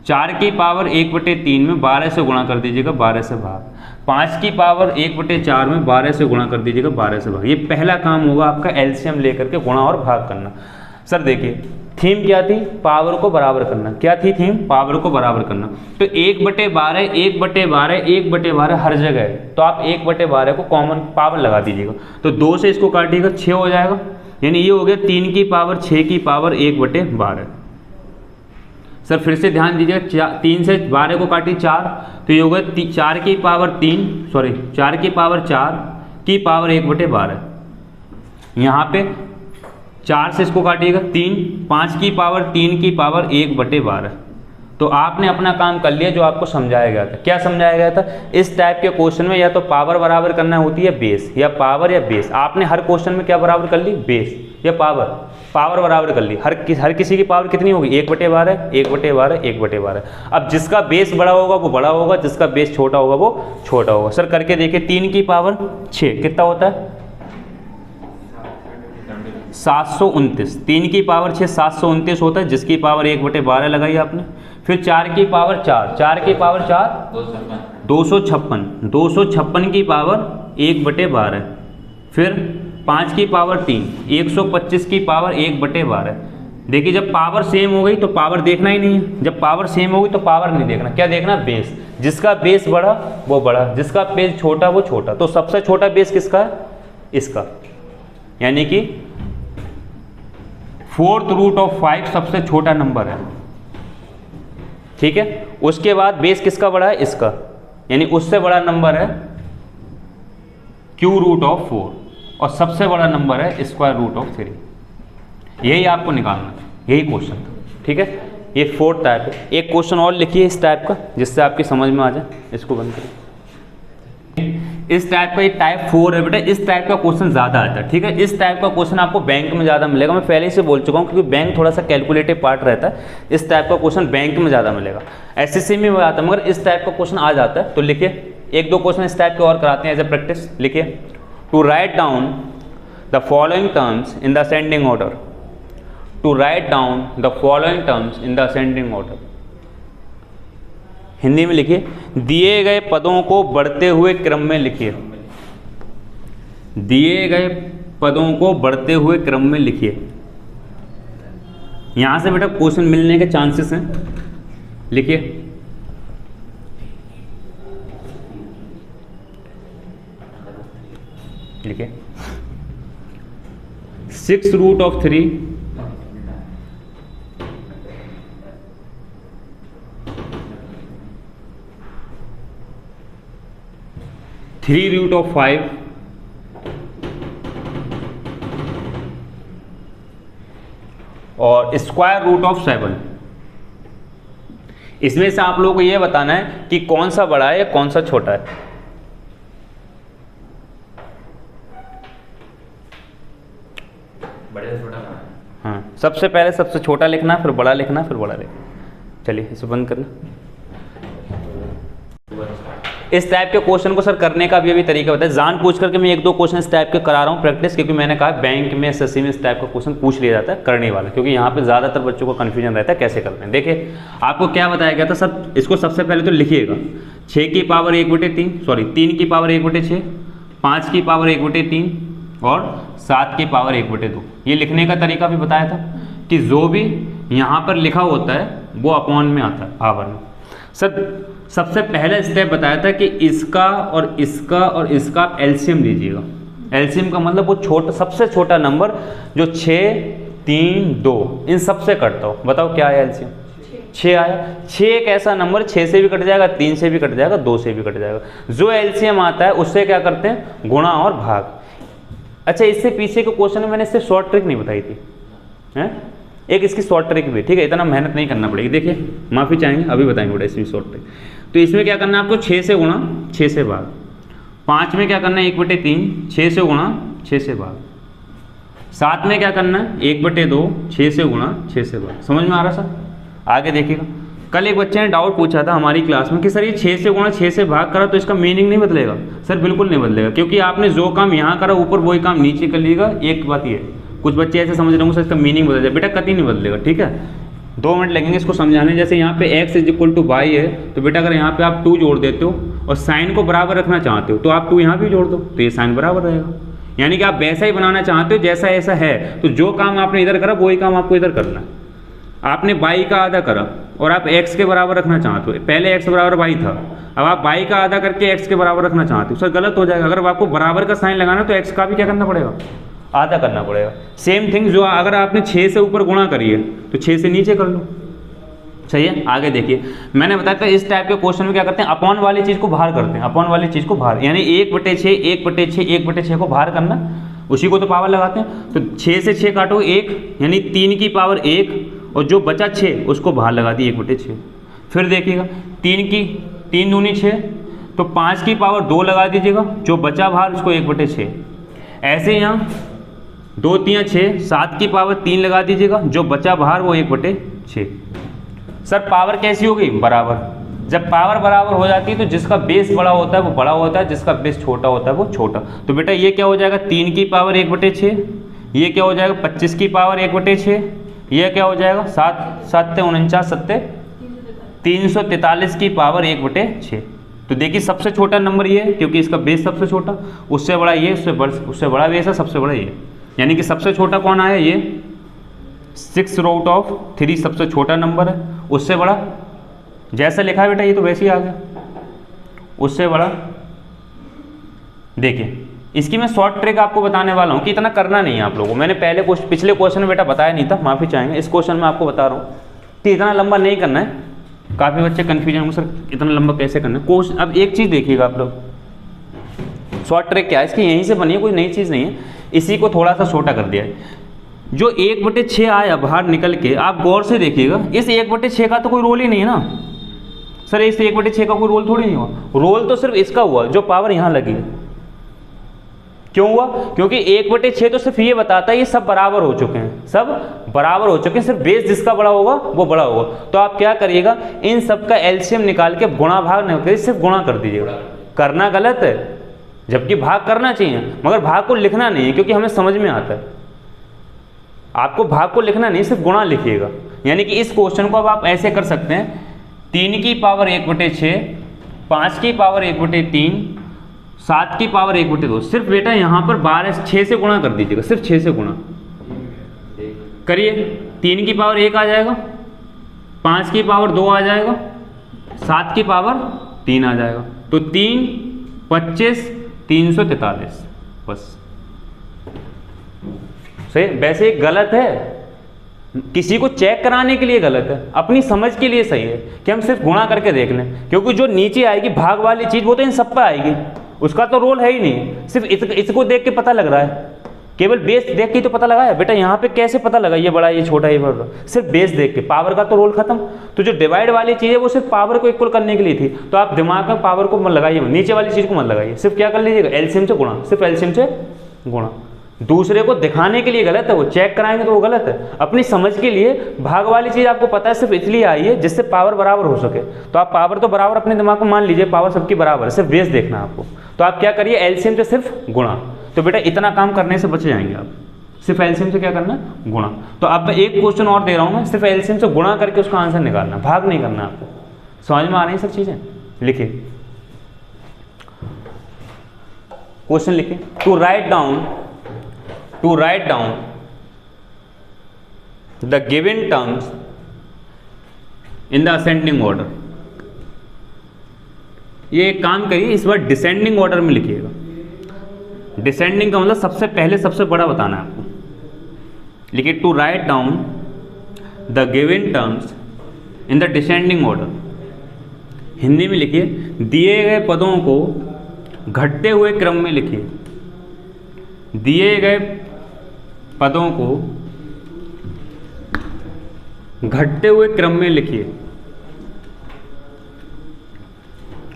4 की पावर 1/3 में 12 से गुणा कर दीजिएगा, 12 से भाग। 5 की पावर 1/4 में 12 से गुणा कर दीजिएगा, 12 से भाग। ये पहला काम होगा आपका एलसीएम लेकर के गुणा और भाग करना। सर देखिए थीम क्या थी, पावर को बराबर करना। क्या थी थीम, पावर को बराबर करना। तो 1/12 1/12 1/12 हर जगह है, तो आप 1/12 को कॉमन पावर लगा दीजिएगा। तो 2 से इसको काटिएगा 6 हो जाएगा, यानी ये हो गया 3 की पावर 6 की पावर 1/12। सर फिर से ध्यान दीजिएगा, 3 से 12 को काटी 4, तो ये हो गया 4 की पावर 4 की पावर 1/12। यहाँ पे 4 से इसको काटिएगा 3, 5 की पावर 3 की पावर 1/12। तो आपने अपना काम कर लिया जो आपको समझाया गया था। क्या समझाया गया था, इस टाइप के क्वेश्चन में या तो पावर बराबर करना होती है बेस, या पावर या बेस। आपने हर क्वेश्चन में क्या बराबर कर ली, बेस या पावर बराबर कर ली। हर किसी की पावर कितनी होगी, 1/12 1/12 1/12। अब जिसका बेस बड़ा होगा वो बड़ा होगा, जिसका बेस छोटा होगा वो छोटा होगा। सर करके देखिए, 3 की पावर 6 कितना होता है, 729। 3 की पावर 6 729 होता है, जिसकी पावर 1/12 लगाई आपने। फिर 4 की पावर 4 की पावर 256, 256 की पावर 1/12। फिर 5 की पावर 3 125 की पावर 1/12। देखिए जब पावर सेम हो गई तो पावर देखना ही नहीं है, जब पावर सेम होगी तो पावर नहीं देखना। क्या देखना, बेस। जिसका बेस बड़ा वो बड़ा, जिसका बेस छोटा वो छोटा। तो सबसे छोटा बेस किसका है, इसका, यानी कि 4√5 सबसे छोटा नंबर है। ठीक है, उसके बाद बेस किसका बड़ा है, इसका, यानी उससे बड़ा नंबर है q√4 और सबसे बड़ा नंबर है √3। यही आपको निकालना है, यही क्वेश्चन था। ठीक है, ये 4th टाइप है। एक क्वेश्चन और लिखिए इस टाइप का, जिससे आपकी समझ में आ जाए। इसको बंद करिए। इस टाइप का, ये टाइप 4 है बेटा। इस टाइप का क्वेश्चन ज़्यादा आता है। ठीक है, इस टाइप का क्वेश्चन आपको बैंक में ज़्यादा मिलेगा। मैं पहले से बोल चुका हूँ, क्योंकि बैंक थोड़ा सा कैलकुलेटिव पार्ट रहता है। इस टाइप का क्वेश्चन बैंक में ज़्यादा मिलेगा, एसएससी में आता है, मगर इस टाइप का क्वेश्चन आ जाता है। तो लिखिए, 1-2 क्वेश्चन इस टाइप के और कराते हैं एज ए प्रैक्टिस। लिखिए, to write down the following terms in the ascending order. To write down the following terms in the ascending order. Hindi में लिखिए, दिए गए पदों को बढ़ते हुए क्रम में लिखिए। दिए गए पदों को बढ़ते हुए क्रम में लिखिए। यहां से बेटा क्वेश्चन मिलने के चांसेस हैं। लिखिए, लिखिए 6√3 3√5 और √7। इसमें से आप लोगों को यह बताना है कि कौन सा बड़ा है या कौन सा छोटा है। बड़े से छोटा। हाँ, सबसे पहले सबसे छोटा लिखना, फिर बड़ा लिखना, फिर बड़ा लिखना। चलिए इसे बंद करना। इस टाइप के क्वेश्चन को सर करने का भी अभी तरीका बताया। जान पूछ करके मैं 1-2 क्वेश्चन इस टाइप के करा रहा हूँ प्रैक्टिस, क्योंकि मैंने कहा बैंक में, एसएससी में इस टाइप का क्वेश्चन पूछ लिया जाता है करने वाला, क्योंकि यहाँ पे ज़्यादातर बच्चों को कन्फ्यूजन रहता है कैसे करते हैं। देखिए आपको क्या बताया गया था सर, इसको सबसे पहले तो लिखिएगा। 6 की पावर 1/3, सॉरी 3 की पावर 1/6, 5 की पावर 1/3 और 7 की पावर 1/2। ये लिखने का तरीका भी बताया था कि जो भी यहाँ पर लिखा होता है वो अपॉन में आता है, पावर में। सर सबसे पहला स्टेप बताया था कि इसका और इसका और इसका आप एलसीएम लीजिएगा। एलसीएम का मतलब वो छोटा, सबसे छोटा नंबर जो 6, 3, 2 इन सबसे कटता हो। बताओ क्या आया एलसीएम, 6 आया। 6 एक ऐसा नंबर 6 से भी कट जाएगा, 3 से भी कट जाएगा, 2 से भी कट जाएगा। जो एलसीएम आता है उससे क्या करते हैं, गुणा और भाग। अच्छा, इससे पीछे के क्वेश्चन में मैंने इससे शॉर्ट ट्रिक नहीं बताई थी, है एक इसकी शॉर्ट ट्रिक भी। ठीक है, इतना मेहनत नहीं करना पड़ेगी। देखिए माफ़ी चाहेंगे, अभी बताएंगे बेटा इसमें शॉर्ट ट्रिक। तो इसमें क्या करना है आपको, 6 से गुणा 6 से भाग। 5 में क्या करना है, 1/3 6 से गुणा 6 से भाग। 7 में क्या करना है, 1/2 6 से गुणा 6 से भाग। समझ में आ रहा सर? आगे देखिएगा। कल एक बच्चे ने डाउट पूछा था हमारी क्लास में कि सर ये 6 से गुणा 6 से भाग करा तो इसका मीनिंग नहीं बदलेगा। सर बिल्कुल नहीं बदलेगा, क्योंकि आपने जो काम यहाँ करा ऊपर वही काम नीचे कर लीजिएगा। एक बात ये, कुछ बच्चे ऐसे समझ रहे होंगे सर इसका मीनिंग बदल जाए, बेटा कतई नहीं बदलेगा। ठीक है, 2 मिनट लगेंगे इसको समझाने। जैसे यहाँ पे x = y है, तो बेटा अगर यहाँ पे आप 2 जोड़ देते हो और साइन को बराबर रखना चाहते हो तो आप 2 यहाँ भी जोड़ दो, तो ये साइन बराबर रहेगा। यानी कि आप वैसा ही बनाना चाहते हो जैसा ऐसा है, तो जो काम आपने इधर करा वही काम आपको इधर करना है। आपने y का आधा करा और आप x के बराबर रखना चाहते हो, पहले x बराबर y था, अब आप y का आधा करके x के बराबर रखना चाहते हो, सर गलत हो जाएगा। अगर आपको बराबर का साइन लगाना तो x का भी क्या करना पड़ेगा, आधा करना पड़ेगा। सेम थिंग जो अगर आपने 6 से ऊपर गुणा करी है तो 6 से नीचे कर लो, सही है। आगे देखिए, मैंने बताया था इस टाइप के क्वेश्चन में क्या करते हैं, अपॉन वाली चीज़ को बाहर करते हैं, अपॉन वाली चीज़ को बाहर, यानी 1/6 1/6 1/6 को बाहर करना, उसी को तो पावर लगाते हैं। तो 6 से 6 काटो 1, यानी 3 की पावर 1, और जो बचा 6 उसको बाहर लगा दी 1/6। फिर देखिएगा 3 दूनी 6, तो 5 की पावर 2 लगा दीजिएगा, जो बचा बाहर उसको 1/6। ऐसे यहाँ 2 3 6, 7 की पावर 3 लगा दीजिएगा, जो बचा बाहर वो 1/6। सर पावर कैसी होगी, बराबर। जब पावर बराबर हो जाती है तो जिसका बेस बड़ा होता है वो बड़ा होता है, जिसका बेस छोटा होता है वो छोटा। तो बेटा ये क्या हो जाएगा, 3 की पावर 1/6, ये क्या हो जाएगा 25 की पावर 1/6, ये क्या हो जाएगा 7 7 49 7 343 की पावर 1/6। तो देखिए सबसे छोटा नंबर ये है क्योंकि इसका बेस सबसे छोटा, उससे बड़ा ये, उससे बड़ा बेस है, सबसे बड़ा ये, यानी कि सबसे छोटा कौन आया, ये 6√3 सबसे छोटा नंबर है, उससे बड़ा जैसा लिखा है बेटा ये तो वैसे ही आ गया, उससे बड़ा। देखिए इसकी मैं शॉर्ट ट्रिक आपको बताने वाला हूँ कि इतना करना नहीं है आप लोगों को। मैंने पिछले क्वेश्चन में बेटा बताया नहीं था, माफ़ी चाहेंगे। इस क्वेश्चन में आपको बता रहा हूँ कि इतना लंबा नहीं करना है। काफ़ी बच्चे कन्फ्यूजन होंगे, सर इतना लंबा कैसे करना है क्वेश्चन। अब एक चीज़ देखिएगा आप लोग, शॉर्ट ट्रिक क्या है इसकी, यहीं से बनी है, कोई नई चीज़ नहीं है, इसी को थोड़ा सा छोटा कर दिया है। जो 1/6 आया बाहर निकल के, आप गौर से देखिएगा, इस 1/6 का तो कोई रोल ही नहीं है ना सर, इस 1/6 का कोई रोल थोड़ी नहीं हुआ, रोल तो सिर्फ इसका हुआ जो पावर यहाँ लगी है। क्यों हुआ, क्योंकि 1/6 तो सिर्फ ये बताता है ये सब बराबर हो चुके हैं, सब बराबर हो चुके हैं, सिर्फ बेस जिसका बड़ा होगा वो बड़ा होगा। तो आप क्या करिएगा, इन सब का एलसीएम निकाल के गुणा भाग नहीं होते, सिर्फ गुणा कर दीजिएगा। करना गलत है, जबकि भाग करना चाहिए, मगर भाग को लिखना नहीं है क्योंकि हमें समझ में आता है। आपको भाग को लिखना नहीं, सिर्फ गुणा लिखिएगा। यानी कि इस क्वेश्चन को अब आप ऐसे कर सकते हैं, 3 की पावर 1/6, 5 की पावर 1/3, 7 की पावर 1/2। सिर्फ बेटा यहाँ पर 6 से गुणा कर दीजिएगा, सिर्फ 6 से गुणा करिए। 3 की पावर 1 आ जाएगा, 5 की पावर 2 आ जाएगा, 7 की पावर 3 आ जाएगा। तो 3 25 343, बस सही। वैसे गलत है, किसी को चेक कराने के लिए गलत है, अपनी समझ के लिए सही है कि हम सिर्फ गुणा करके देख लें, क्योंकि जो नीचे आएगी भाग वाली चीज़ वो तो इन सब पर आएगी, उसका तो रोल है ही नहीं। सिर्फ इसको देख के पता लग रहा है, केवल बेस देख के तो पता लगा है। बेटा यहाँ पे कैसे पता लगा ये बड़ा ये छोटा ये बड़ा, सिर्फ बेस देख के, पावर का तो रोल खत्म। तो जो डिवाइड वाली चीज़ है वो सिर्फ पावर को इक्वल करने के लिए थी, तो आप दिमाग में पावर को मत लगाइए, नीचे वाली चीज़ को मत लगाइए, सिर्फ क्या कर लीजिएगा, एलसीएम से गुणा, सिर्फ एलसीएम से गुणा। दूसरे को दिखाने के लिए गलत है, वो चेक कराएंगे तो वो गलत है। अपनी समझ के लिए भाग वाली चीज़ आपको पता है सिर्फ इसलिए आई है जिससे पावर बराबर हो सके। तो आप पावर तो बराबर अपने दिमाग में मान लीजिए, पावर सबकी बराबर है, सिर्फ बेस देखना है आपको। तो आप क्या करिए, एलसीएम से सिर्फ गुणा। तो बेटा इतना काम करने से बच जाएंगे आप, सिर्फ एलसीएम से क्या करना, गुणा। तो अब मैं एक क्वेश्चन और दे रहा हूँ, मैं सिर्फ एलसीएम से गुणा करके उसका आंसर निकालना, भाग नहीं करना आपको। समझ में आ रही है सब चीज़ें, लिखिए क्वेश्चन लिखिए। To write down the given terms in the ascending order। ये एक काम करिए, इस बार डिसेंडिंग ऑर्डर में लिखिएगा। डिसेंडिंग का मतलब सबसे पहले सबसे बड़ा बताना है आपको। लिखिए to write down the given terms in the descending order. Hindi में लिखिए, दिए गए पदों को घटते हुए क्रम में लिखिए। दिए गए पदों को घटते हुए क्रम में लिखिए।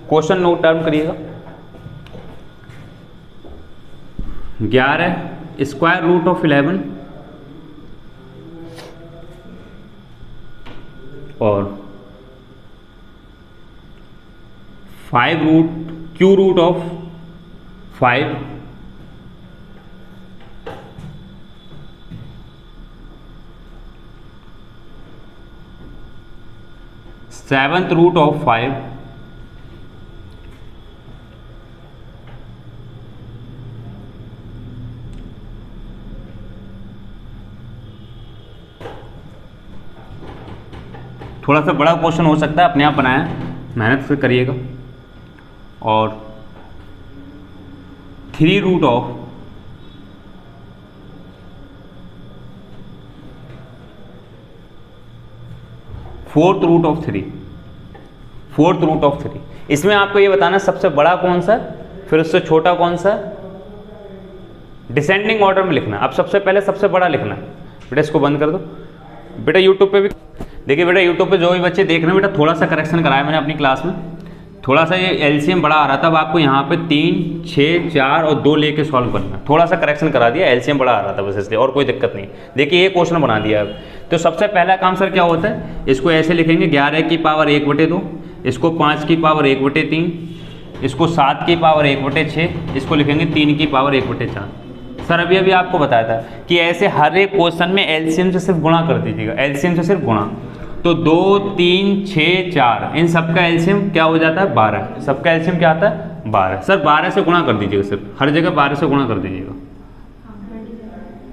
क्वेश्चन नोट डाउन करिएगा। 11 स्क्वायर रूट ऑफ 11 और 5 cube root of 5 + 7th root of 5 थोड़ा सा बड़ा क्वेश्चन हो सकता है, अपने आप बनाया, मेहनत से करिएगा। और 3 root of 4th root of 3, 4th root of 3। इसमें आपको ये बताना सबसे बड़ा कौन सा है, फिर उससे छोटा कौन सा है, डिसेंडिंग ऑर्डर में लिखना। अब सबसे पहले सबसे बड़ा लिखना। बेटा इसको बंद कर दो। बेटा यूट्यूब पे भी देखिए, बेटा यूट्यूब पे जो भी बच्चे देख रहे हैं, बेटा थोड़ा सा करेक्शन कराया मैंने अपनी क्लास में। थोड़ा सा ये एलसीएम बड़ा आ रहा था, अब आपको यहाँ पे 3, 6, 4 और 2 लेके सॉल्व करना। थोड़ा सा करेक्शन करा दिया, एलसीएम बड़ा आ रहा था बस इसलिए, और कोई दिक्कत नहीं। देखिए ये क्वेश्चन बना दिया अब। तो सबसे पहला काम सर क्या होता है, इसको ऐसे लिखेंगे 11 की पावर 1/2, इसको 5 की पावर 1/3, इसको 7 की पावर 1/6, इसको लिखेंगे 3 की पावर 1/4। सर अभी आपको बताया था कि ऐसे हर एक क्वेश्चन में एलसीएम से सिर्फ गुणा कर दीजिएगा, एलसीएम से सिर्फ गुणा। तो 2, 3, 6, 4 इन सबका एलसीएम क्या हो जाता है, 12। सबका एलसीएम क्या आता है, 12। सर 12 से गुणा कर दीजिएगा, सिर्फ हर जगह 12 से गुणा कर दीजिएगा,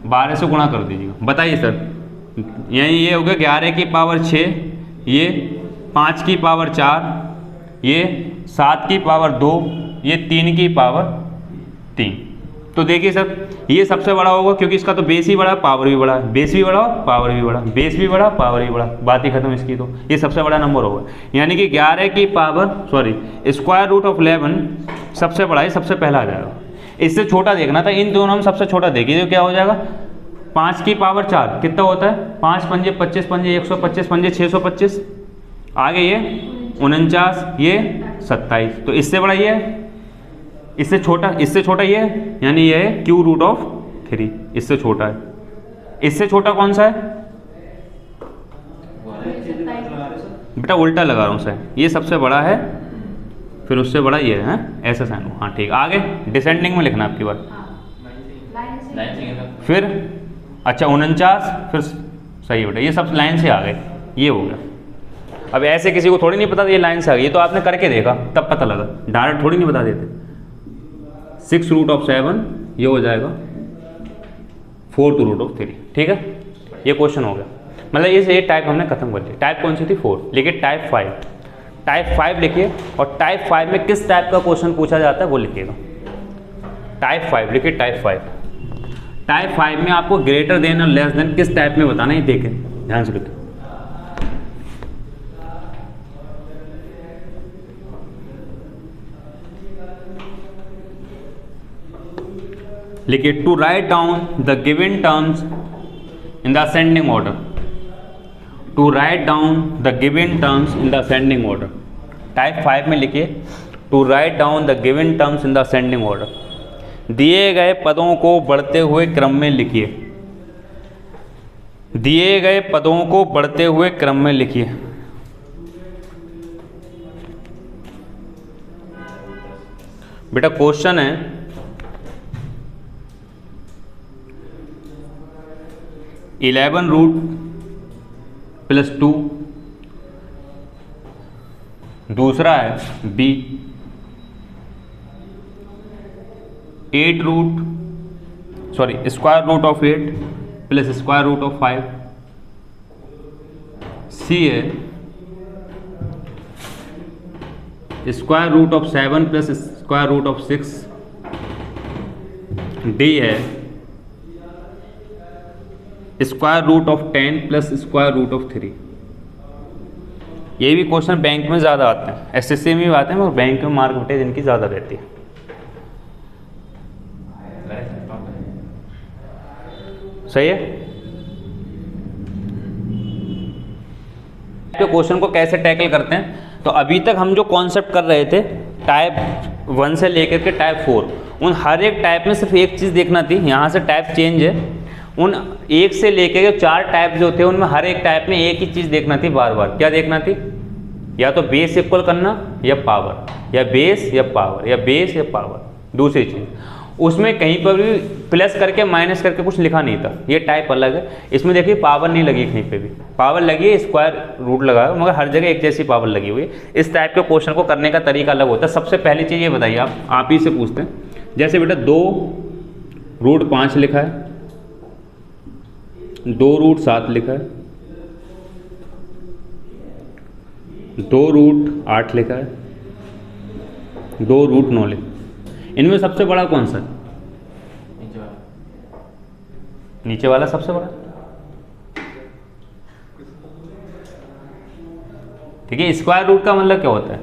12 से गुणा कर दीजिएगा। बताइए सर, यही ये हो गया 11 की पावर 6, ये 5 की पावर 4, ये 7 की पावर 2, ये 3 की पावर 3। तो देखिए सर ये सबसे बड़ा होगा क्योंकि इसका तो बेस ही बड़ा, पावर भी बड़ा, बेस भी बड़ा, पावर भी बड़ा, बेस भी बड़ा, पावर भी बड़ा, बात ही खत्म इसकी। तो ये सबसे बड़ा नंबर होगा, यानी कि 11 की पावर स्क्वायर रूट ऑफ 11 सबसे बड़ा है, सबसे पहला आ जाएगा। इससे छोटा देखना था, इन दोनों में सबसे छोटा देखिए तो क्या हो जाएगा, 5 की पावर 4 कितना होता है, 5 पंजे 25, पंजे 125, पंजे 625, आगे ये 49, ये 27। तो इससे बड़ा ये है, इससे छोटा ये है, यानी ये है क्यू रूट ऑफ 3, इससे छोटा है। इससे छोटा कौन सा है, बेटा उल्टा लगा रहा हूँ सर, ये सबसे बड़ा है, फिर उससे बड़ा ये है, ऐसा साइन। हाँ ठीक, आगे डिसेंडिंग में लिखना आपकी बार, फिर अच्छा 49, फिर सही है बेटा, ये सब लाइन से आ गए, ये हो गया। अब ऐसे किसी को थोड़ी नहीं पता ये लाइन से आ गई, ये तो आपने करके देखा तब पता लगा, डायरेक्ट थोड़ी नहीं बता देते। 6 रूट ऑफ 7 ये हो जाएगा 4th रूट ऑफ 3। ठीक है, ये क्वेश्चन हो गया। मतलब ये टाइप हमने खत्म कर दी। टाइप कौन सी थी, 4। लिखिए टाइप 5, टाइप 5 लिखिए, और टाइप 5 में किस टाइप का क्वेश्चन पूछा जाता है वो लिखिएगा। टाइप 5 लिखिए, टाइप 5। टाइप 5 में आपको ग्रेटर देन और लेस देन किस टाइप में बताना है, देखें ध्यान से लिखिए। लिखिए to write down the given terms in the ascending order, to write down the given terms in the ascending order. Type 5 में लिखिए to write down the given terms in the ascending order. दिए गए पदों को बढ़ते हुए क्रम में लिखिए, दिए गए पदों को बढ़ते हुए क्रम में लिखिए। बेटा क्वेश्चन है 11 रूट प्लस 2, दूसरा है B 8 root square root of 8 plus square root of 5, C है square root of 7 plus square root of 6, D है square root of 10 plus square root of 3। ये भी क्वेश्चन बैंक में ज़्यादा आते हैं, एसएससी में भी आते हैं, और बैंक में मार्क वेटेज इनकी ज़्यादा रहती है। सही है। तो क्वेश्चन को कैसे टैकल करते हैं, तो अभी तक हम जो कॉन्सेप्ट कर रहे थे टाइप 1 से लेकर के टाइप 4, उन हर एक टाइप में सिर्फ एक चीज़ देखना थी, यहाँ से टाइप चेंज है। उन 1 से लेकर के 4 टाइप जो थे उनमें हर एक टाइप में एक ही चीज़ देखना थी बार बार। क्या देखना थी, या तो बेस इक्वल करना या पावर, या बेस या पावर, या बेस या पावर। दूसरी चीज़, उसमें कहीं पर भी प्लस करके माइनस करके कुछ लिखा नहीं था, ये टाइप अलग है। इसमें देखिए पावर नहीं लगी, कहीं पे भी पावर लगी है, स्क्वायर रूट लगा है, मगर हर जगह एक जैसी पावर लगी हुई है। इस टाइप के क्वेश्चन को करने का तरीका अलग होता है। सबसे पहली चीज़ ये बताइए, आप ही से पूछते हैं, जैसे बेटा 2√5 लिखा है, 2√7 लिखा है, 2√8 लिखा है, 2√9 लिखा है, इनमें सबसे बड़ा कौन सा है? नीचे वाला सबसे बड़ा। ठीक है, स्क्वायर रूट का मतलब क्या होता है?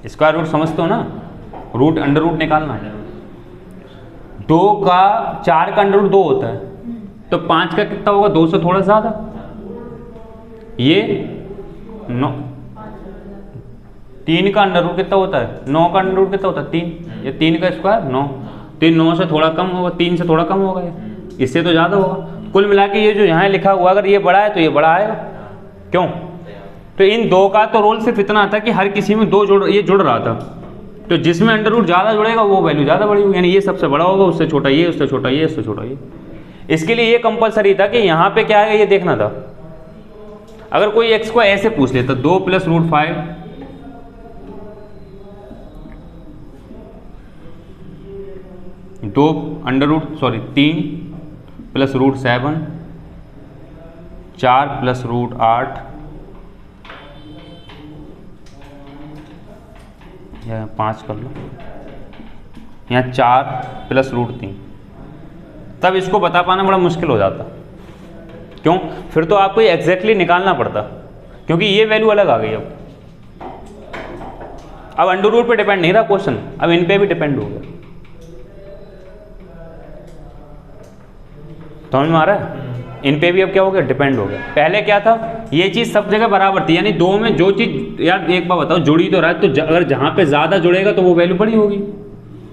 स्क्वायर रूट समझते हो ना, रूट अंडर रूट निकालना है। 4 का अंडर रूट 2 होता है, तो 5 का कितना होगा? 2 से थोड़ा ज्यादा। ये 9, 3 का अंडर रूट कितना होता है? 9 का अंडर रूट कितना होता है? 3। ये 3 का स्क्वायर 9, तो 9 से थोड़ा कम होगा, 3 से थोड़ा कम होगा, इससे तो ज़्यादा होगा। कुल मिला के ये जो यहाँ लिखा हुआ, अगर ये बड़ा है तो ये बड़ा आएगा। क्यों? तो इन दो का तो रोल सिर्फ इतना था कि हर किसी में 2 ये जुड़ रहा था, तो जिसमें अंडर रूट ज़्यादा जुड़ेगा वो वैल्यू ज़्यादा बड़ी होगी, यानी ये सबसे बड़ा होगा, उससे छोटा ये, उससे छोटा ये, उससे छोटा ये। इसके लिए ये कंपलसरी था कि यहाँ पे क्या है ये देखना था। अगर कोई एक्स को ऐसे पूछ लेता 2 + √5 3 + √7 4 + √8 या 5 कर लो, यहाँ 4 + √3, तब इसको बता पाना बड़ा मुश्किल हो जाता। क्यों? फिर तो आपको ये एग्जैक्टली निकालना पड़ता, क्योंकि ये वैल्यू अलग आ गई। अब अंडर रूट पे डिपेंड नहीं रहा क्वेश्चन, अब इन पे भी डिपेंड हो गया। समझ में आ रहा है? इन पे भी अब क्या हो गया? डिपेंड हो गया। पहले क्या था, ये चीज़ सब जगह बराबर थी, यानी दो में जो चीज़, यार एक बार बताओ, जुड़ी तो रहा है, तो अगर जहाँ पे ज़्यादा जुड़ेगा तो वो वैल्यू बड़ी होगी।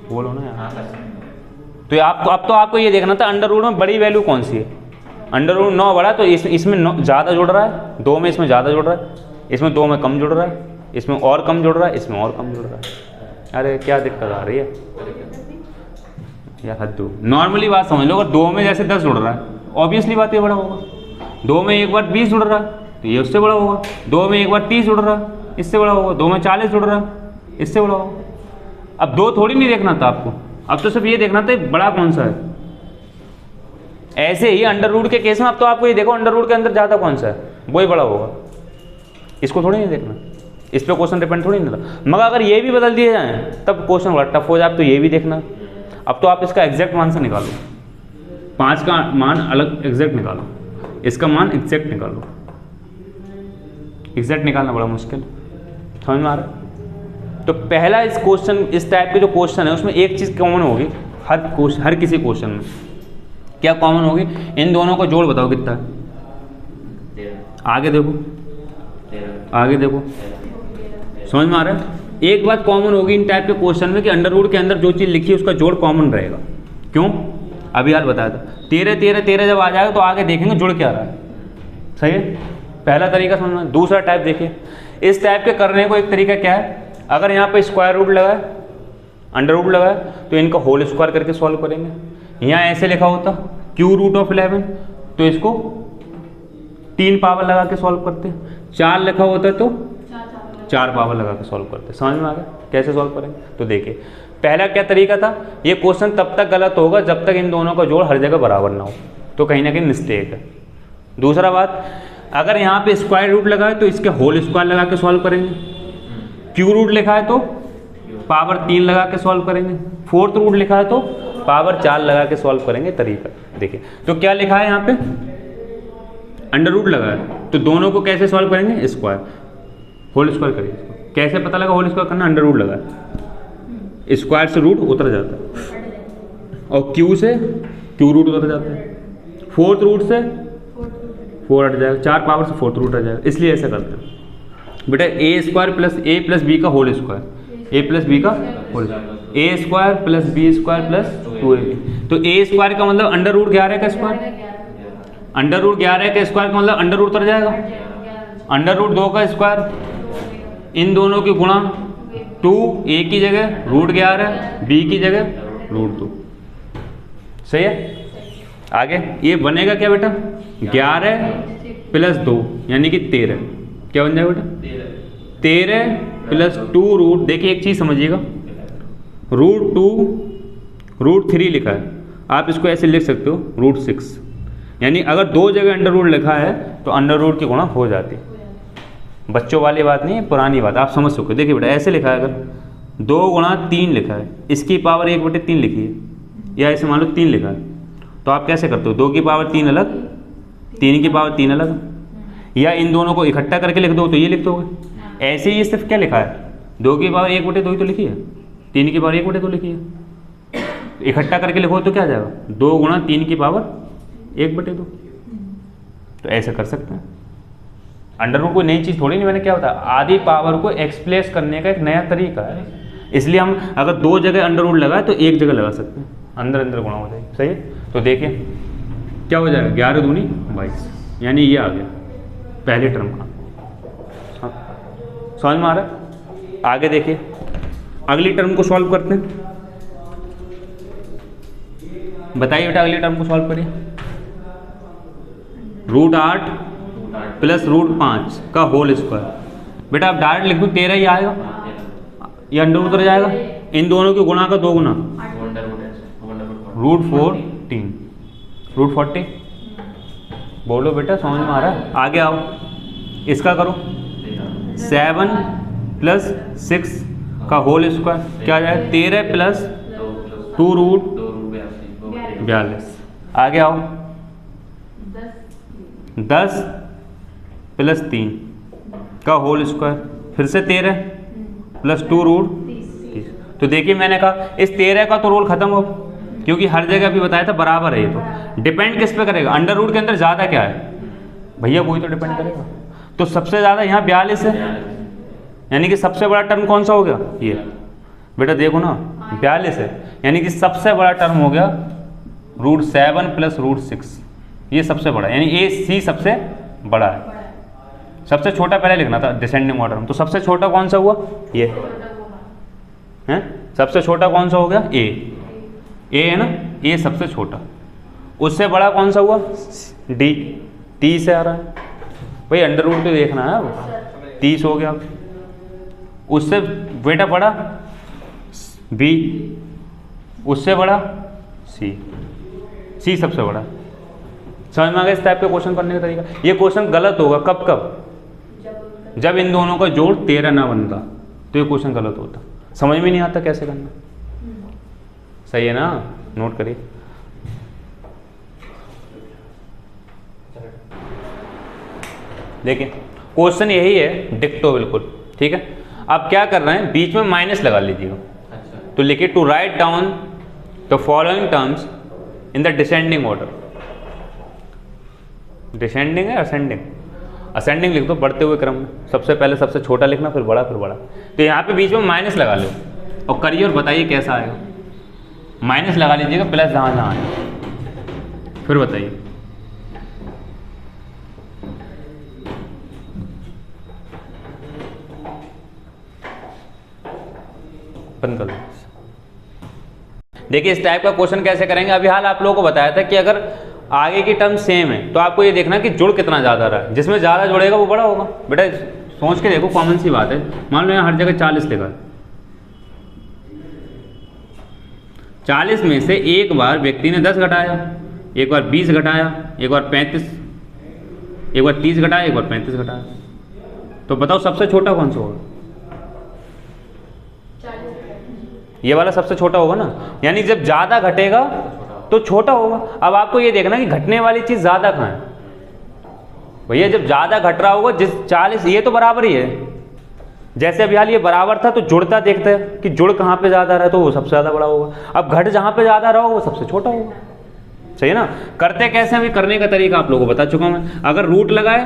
बोलो ना यार। तो अब तो आपको ये देखना था अंडर रूट में बड़ी वैल्यू कौन सी है। अंडर रूट 9 बड़ा, तो इसमें ज़्यादा जुड़ रहा है, 2 में इसमें ज़्यादा जुड़ रहा है, इसमें 2 में कम जुड़ रहा है, इसमें और कम जुड़ रहा है, इसमें और कम जुड़ रहा है। अरे क्या दिक्कत आ रही है यार, हद। नॉर्मली बात समझ लो, अगर 2 में जैसे 10 जुड़ रहा है, ऑब्वियसली बात ये बड़ा होगा। 2 में एक बार 20 जुड़ रहा है तो ये उससे बड़ा होगा। 2 में एक बार 30 जुड़ रहा है, इससे बड़ा होगा। 2 में 40 जुड़ रहा है, इससे बड़ा होगा। अब 2 थोड़ी नहीं देखना था आपको, अब तो सिर्फ ये देखना था बड़ा कौन सा है। ऐसे ही अंडर रूट के केस में अब तो आपको ये देखो, अंडर रूट के अंदर ज़्यादा कौन सा है, वही बड़ा होगा। इसको थोड़ी नहीं देखना, इस पर क्वेश्चन डिपेंड थोड़ी नहीं था। मगर अगर ये भी बदल दिए जाए तब क्वेश्चन बड़ा टफ हो जाए, तो ये भी देखना। अब तो आप इसका एग्जैक्ट मान से निकालो, 5 का मान अलग एग्जैक्ट निकालो, इसका मान एग्जैक्ट निकालो। एग्जैक्ट निकालना बड़ा मुश्किल, समझ में आ रहा है? तो पहला इस क्वेश्चन, इस टाइप के जो क्वेश्चन है उसमें एक चीज़ कॉमन होगी हर किसी क्वेश्चन में। क्या कॉमन होगी? इन दोनों को जोड़ बताओ कितना है। आगे देखो, आगे देखो, समझ में आ रहा है? एक बात कॉमन होगी इन टाइप के क्वेश्चन में कि अंडर रूट के अंदर जो चीज़ लिखी है उसका जोड़ कॉमन रहेगा। क्यों? अभी यार बताया था 13 13 13 जब आ जाएगा तो आगे देखेंगे जुड़ क्या रहा है। सही है? पहला तरीका समझना। दूसरा टाइप देखिए, इस टाइप के करने को एक तरीका क्या है, अगर यहाँ पे स्क्वायर रूट लगा है, अंडर रूट लगा है, तो इनका होल स्क्वायर करके सॉल्व करेंगे। यहाँ ऐसे लिखा होता q√11, तो इसको 3 पावर लगा के सॉल्व करते हैं। 4 लिखा होता तो 4 पावर लगा के सॉल्व करते हैं। समझ में आ गया कैसे सॉल्व करेंगे? तो देखिए, पहला क्या तरीका था, ये क्वेश्चन तब तक गलत होगा जब तक इन दोनों का जोड़ हर जगह बराबर ना हो, तो कहीं ना कहीं मिस्टेक है। दूसरा बात, अगर यहाँ पे स्क्वायर रूट लगा है तो इसके होल स्क्वायर लगा के सॉल्व करेंगे। क्यू रूट लिखा है तो पावर 3 लगा के सॉल्व करेंगे। फोर्थ रूट लिखा है तो पावर 4 लगा के सॉल्व करेंगे। तरीका देखिए, तो क्या लिखा है यहाँ पे, अंडर रूट लगा है, तो दोनों को कैसे सॉल्व करेंगे? स्क्वायर, होल स्क्वायर करिए इसको। कैसे पता लगा होल स्क्वायर करना? अंडर रूट लगा है, स्क्वायर से रूट उतर जाता है, और क्यू से क्यू रूट उतर जाता है, फोर्थ रूट से 4 हट जाएगा, 4 पावर से फोर्थ रूट हट जाएगा। इसलिए ऐसा करते हैं बेटा, a² + a + b का होल स्क्वायर, a + b का होल, a² + b² + 2ab। तो a² का मतलब अंडर रूट 11 का स्क्वायर, अंडर रूट 11 का स्क्वायर का मतलब अंडर रूट उतर जाएगा, अंडर रूट 2 का स्क्वायर, इन दोनों की गुणा 2 a की जगह √11, b की जगह √2। सही है। आगे ये बनेगा क्या बेटा, 11 + 2 यानी कि 13। क्या बन जाएगा बेटा, 13 + 2 रूट, देखिए एक चीज़ समझिएगा, √2 √3 लिखा है, आप इसको ऐसे लिख सकते हो √6, यानी अगर 2 जगह अंडर रूट लिखा है तो अंडर रूट की गुणा हो जाती है। बच्चों वाली बात नहीं है, पुरानी बात, आप समझ सकते हो। देखिए बेटा ऐसे लिखा है, अगर 2 × 3 लिखा है, इसकी पावर 1/3 लिखी है, या ऐसे मान लो 3 लिखा है, तो आप कैसे करते हो, 2 की पावर 3 अलग, 3 की पावर 3 अलग, या इन दोनों को इकट्ठा करके लिख दो तो ये लिख दोगे। ऐसे ही सिर्फ क्या लिखा है, 2 की पावर 1/2 ही तो लिखी है, 3 की पावर 1/2 लिखी है, इकट्ठा करके लिखो तो क्या आ जाएगा, 2 × 3 की पावर 1/2। तो ऐसे कर सकते हैं। अंडर रूट कोई नई चीज़ थोड़ी नहीं, मैंने क्या बताया, आधी पावर को एक्सप्रेस करने का एक नया तरीका है। इसलिए हम अगर 2 जगह अंडर रूट लगाए तो एक जगह लगा सकते हैं, अंदर अंदर गुणा हो जाएगी। सही है। तो देखिए क्या हो जाएगा, 11 दूनी 22, यानी ये आ गया पहले टर्म का। हाँ समझ में आ रहा है। आगे देखिए अगली टर्म को सॉल्व करते हैं। बताइए बेटा अगली टर्म को सॉल्व करिए। √8 + √5 का होल स्क्वायर। बेटा आप डायरेक्ट लिख दूँ 13 ही आएगा, ये अंडर उतर जाएगा, इन दोनों की गुणा का 2 गुना, √14 √40। बोलो बेटा समझ में आ रहा है। आगे आओ, इसका करो 7 + 6 का होल स्क्वायर, क्या आ जाएगा, 13 + 2√42। आगे आओ 10 + 3 का होल स्क्वायर, फिर से 13 + 2√30। तो देखिए मैंने कहा इस 13 का तो रोल खत्म हो, क्योंकि हर जगह भी बताया था बराबर है। ये तो डिपेंड किस पे करेगा, अंडर रूट के अंदर ज़्यादा क्या है भैया, वही तो डिपेंड करेगा। तो सबसे ज़्यादा यहाँ 42 है, यानी कि सबसे बड़ा टर्म कौन सा हो गया, ये बेटा देखो ना 42 है, यानी कि सबसे बड़ा टर्म हो गया √7 + √6, ये सबसे बड़ा, यानी AC सबसे बड़ा है। सबसे छोटा पहले लिखना था डिसेंडिंग ऑर्डर में, तो सबसे छोटा कौन सा हुआ, ये है। सबसे छोटा कौन सा हो गया, A है ना, A सबसे छोटा। उससे बड़ा कौन सा हुआ, D, 30 से आ रहा है भाई, अंडर रूट तो देखना है, 30 हो गया। उससे बेटा बड़ा B, उससे बड़ा C सबसे बड़ा। समझ में आ गया इस टाइप के क्वेश्चन करने का तरीका। ये क्वेश्चन गलत होगा कब कब, जब इन दोनों का जोड़ 13 ना बनता, तो ये क्वेश्चन गलत होता, समझ में नहीं आता कैसे करना। सही है ना, नोट करिए। देखिए क्वेश्चन यही है, डिक्टो बिल्कुल ठीक है। अब क्या कर रहे हैं, बीच में माइनस लगा लीजिएगा। तो लिखिए to write down the following terms in the descending order. Descending है असेंडिंग, असेंडिंग लिख दो बढ़ते हुए क्रम में, सबसे पहले सबसे छोटा लिखना, फिर बड़ा, फिर बड़ा। तो यहाँ पे बीच में माइनस लगा लो और करिए और बताइए कैसा आएगा। माइनस लगा लीजिएगा प्लस जहाँ जहाँ है, फिर बताइए। बंद कर दो। देखिए इस टाइप का क्वेश्चन कैसे करेंगे। अभी हाल आप लोगों को बताया था कि अगर आगे की टर्म सेम है तो आपको ये देखना कि जुड़ कितना ज़्यादा रहा है, जिसमें ज़्यादा जुड़ेगा वो बड़ा होगा। बेटा सोच के देखो, कॉमन सी बात है, मान लो यहाँ हर जगह 40 लिखा है, 40 में से एक बार व्यक्ति ने 10 घटाया, एक बार 20 घटाया, एक बार 35, एक बार 30 घटाया, एक बार 35 घटाया, तो बताओ सबसे छोटा कौन सा होगा? ये वाला सबसे छोटा होगा ना, यानी जब ज़्यादा घटेगा तो छोटा होगा। अब आपको ये देखना कि घटने वाली चीज़ ज़्यादा कहाँ है भैया, जब ज़्यादा घट रहा होगा, जिस 40 ये तो बराबर ही है, जैसे अभी हाल ये बराबर था तो जुड़ता देखते हैं कि जुड़ कहाँ पे ज़्यादा रहा है तो वो सबसे ज़्यादा बड़ा होगा। अब घट जहाँ पे ज़्यादा रहा वो सबसे छोटा होगा। सही है ना। करते कैसे, अभी करने का तरीका आप लोगों को बता चुका हूँ मैं। अगर रूट लगाए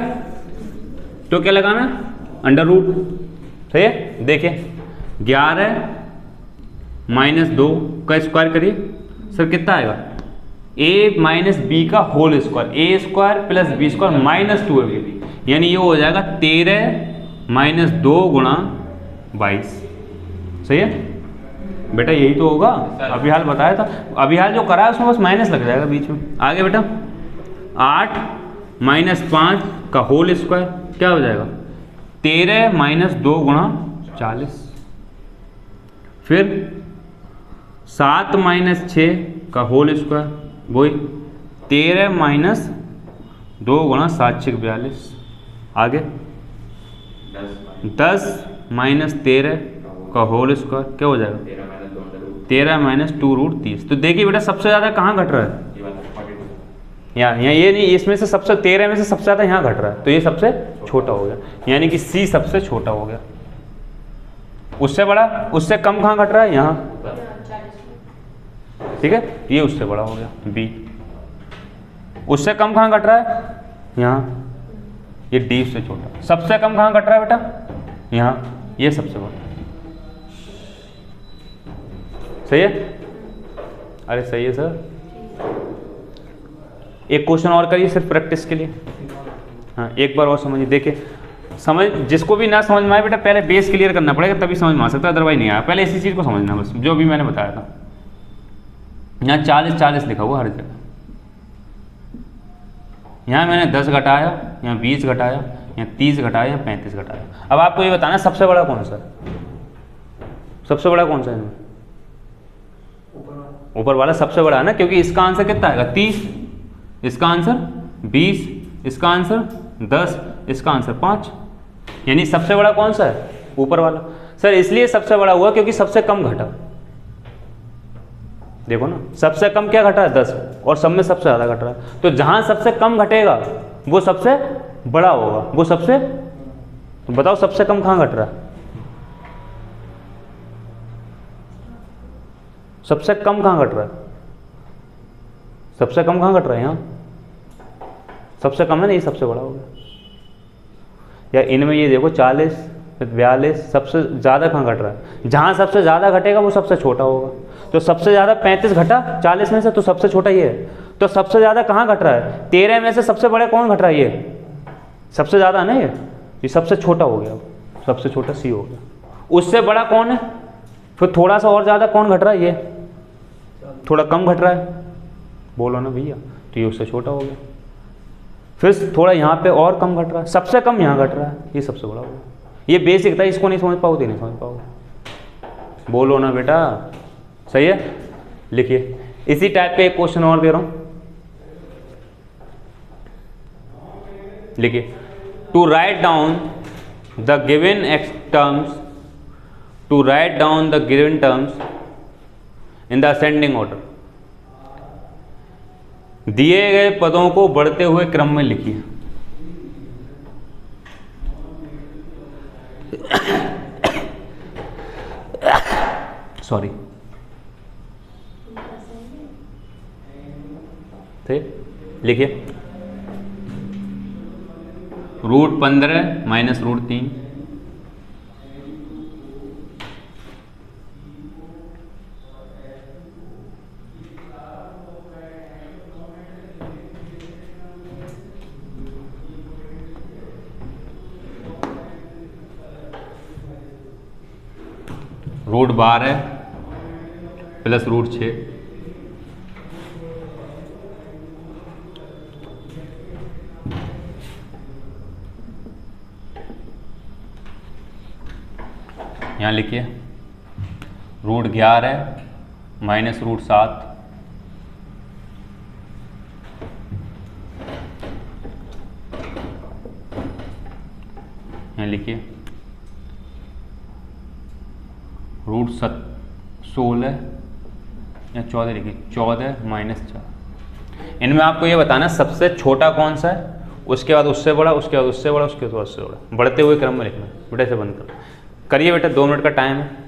तो क्या लगाना, अंडर रूट। सही है। देखिए 11 - 2 का स्क्वायर करिए सर, कितना आएगा, a - b का whole square, a² + b² -2ab, यानी ये हो जाएगा 13 - 2 × 22। सही है बेटा, यही तो होगा। अभिहाल बताया था, अभिहाल जो करा है उसमें बस माइनस लग जाएगा बीच में। आगे बेटा 8 माइनस 5 का होल स्क्वायर क्या हो जाएगा 13 माइनस 2 गुणा 40। फिर 7 माइनस 6 का होल स्क्वायर वही 13 माइनस 2 गुणा 7 6 42। आगे 10 माइनस 13 का होल स्क्वायर क्या हो जाएगा 13 माइनस 2 रूट 30। तो देखिए बेटा सबसे ज़्यादा कहाँ घट रहा है यहाँ, ये नहीं, इसमें से सबसे 13 में से सबसे ज़्यादा यहाँ घट रहा है, तो ये सबसे छोटा हो गया, यानी कि सी सबसे छोटा हो गया। उससे बड़ा, उससे कम कहाँ घट रहा है यहाँ, ठीक है, ये उससे बड़ा हो गया बी। उससे कम कहाँ घट रहा है यहाँ, ये डी उससे छोटा। सबसे कम कहाँ घट रहा है बेटा यहाँ, ये सबसे बड़ा। सही है, अरे सही है सर। एक क्वेश्चन और करिए सिर्फ प्रैक्टिस के लिए। हाँ एक बार और समझिए, देखिए समझ, जिसको भी ना समझ में आए बेटा पहले बेस क्लियर करना पड़ेगा तभी समझ में आ सकता है, अदरवाइज नहीं आया। पहले इसी चीज़ को समझना बस, जो भी मैंने बताया था। यहाँ 40 40 लिखा हुआ हर जगह, यहाँ मैंने 10 घटाया, यहाँ 20 घटाया, यहाँ 30 घटाया, यहाँ 35 घटाया। अब आपको ये बताना सबसे बड़ा कौन सा है, सबसे बड़ा कौन सा है इनमें, ऊपर वाला सबसे बड़ा है ना, क्योंकि इसका आंसर कितना आएगा 30, इसका आंसर 20, इसका आंसर 10, इसका आंसर 5, यानी सबसे बड़ा कौन सा है ऊपर वाला। सर इसलिए सबसे बड़ा हुआ क्योंकि सबसे कम घटा। देखो ना सबसे कम क्या घटा है 10, और सब में सबसे ज़्यादा घट रहा है, तो जहाँ सबसे कम घटेगा वो सबसे बड़ा होगा, वो सबसे, तो बताओ सबसे कम कहाँ घट रहा है, सबसे कम कहाँ घट रहा है, सबसे कम कहाँ घट रहा है यहाँ, सबसे कम है ना, ये सबसे बड़ा हो गया। या इनमें ये देखो 40 42, सबसे ज़्यादा कहाँ घट रहा है, जहाँ सबसे ज़्यादा घटेगा वो सबसे छोटा होगा। तो सबसे ज़्यादा 35 घटा 40 में से, तो सबसे छोटा ये है। तो सबसे ज़्यादा कहाँ घट रहा है 13 में से, सबसे बड़े कौन घट रहा है, ये सबसे ज़्यादा है ना, ये सबसे छोटा हो गया, सबसे छोटा सी हो गया। उससे बड़ा कौन है, फिर थोड़ा सा और ज़्यादा कौन घट रहा है, ये थोड़ा कम घट रहा है, बोलो ना भैया, तो ये उससे छोटा हो गया। फिर थोड़ा यहाँ पे और कम घट रहा है, सबसे कम यहाँ घट रहा है, ये सबसे बड़ा हो गया। ये बेसिक था, इसको नहीं समझ पाओ तो नहीं समझ पाओ, बोलो ना बेटा, सही है। लिखिए इसी टाइप का एक क्वेश्चन और दे रहा हूँ, लिखिए to write down the given terms, to write down the given terms in the ascending order. दिए गए पदों को बढ़ते हुए क्रम में लिखिए। सॉरी, लिखिए √15 माइनस √3, √12 प्लस √6, यहाँ लिखिए √11 माइनस √7, यहाँ लिखिए √16 या 14, लिखिए 14 माइनस 4। इनमें आपको ये बताना सबसे छोटा कौन सा है, उसके बाद उससे बड़ा, उसके बाद उससे बड़ा, उसके बाद उससे बड़ा, बढ़ते हुए क्रम में लिखना। बेटा इसे बंद करिए बेटा, 2 मिनट का टाइम है।